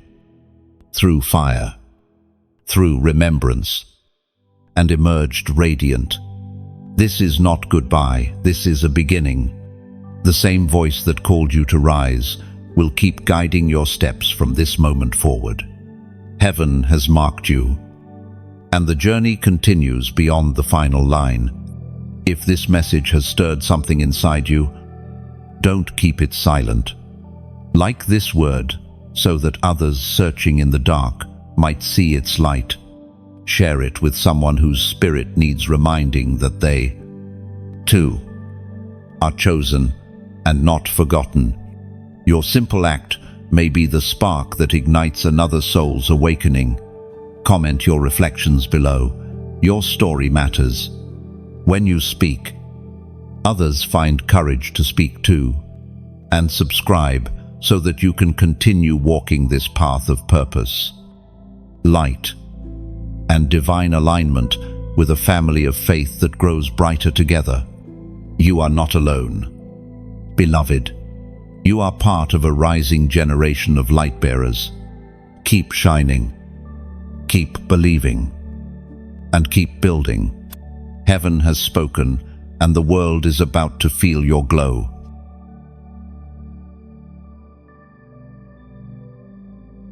through fire, through remembrance, and emerged radiant. This is not goodbye, this is a beginning. The same voice that called you to rise will keep guiding your steps from this moment forward. Heaven has marked you, and the journey continues beyond the final line. If this message has stirred something inside you, don't keep it silent. Like this word, so that others searching in the dark might see its light. Share it with someone whose spirit needs reminding that they, too, are chosen and not forgotten. Your simple act may be the spark that ignites another soul's awakening. Comment your reflections below. Your story matters. When you speak, others find courage to speak too. And subscribe so that you can continue walking this path of purpose, light, and divine alignment with a family of faith that grows brighter together. You are not alone. Beloved, you are part of a rising generation of light bearers. Keep shining, keep believing, and keep building. Heaven has spoken, and the world is about to feel your glow.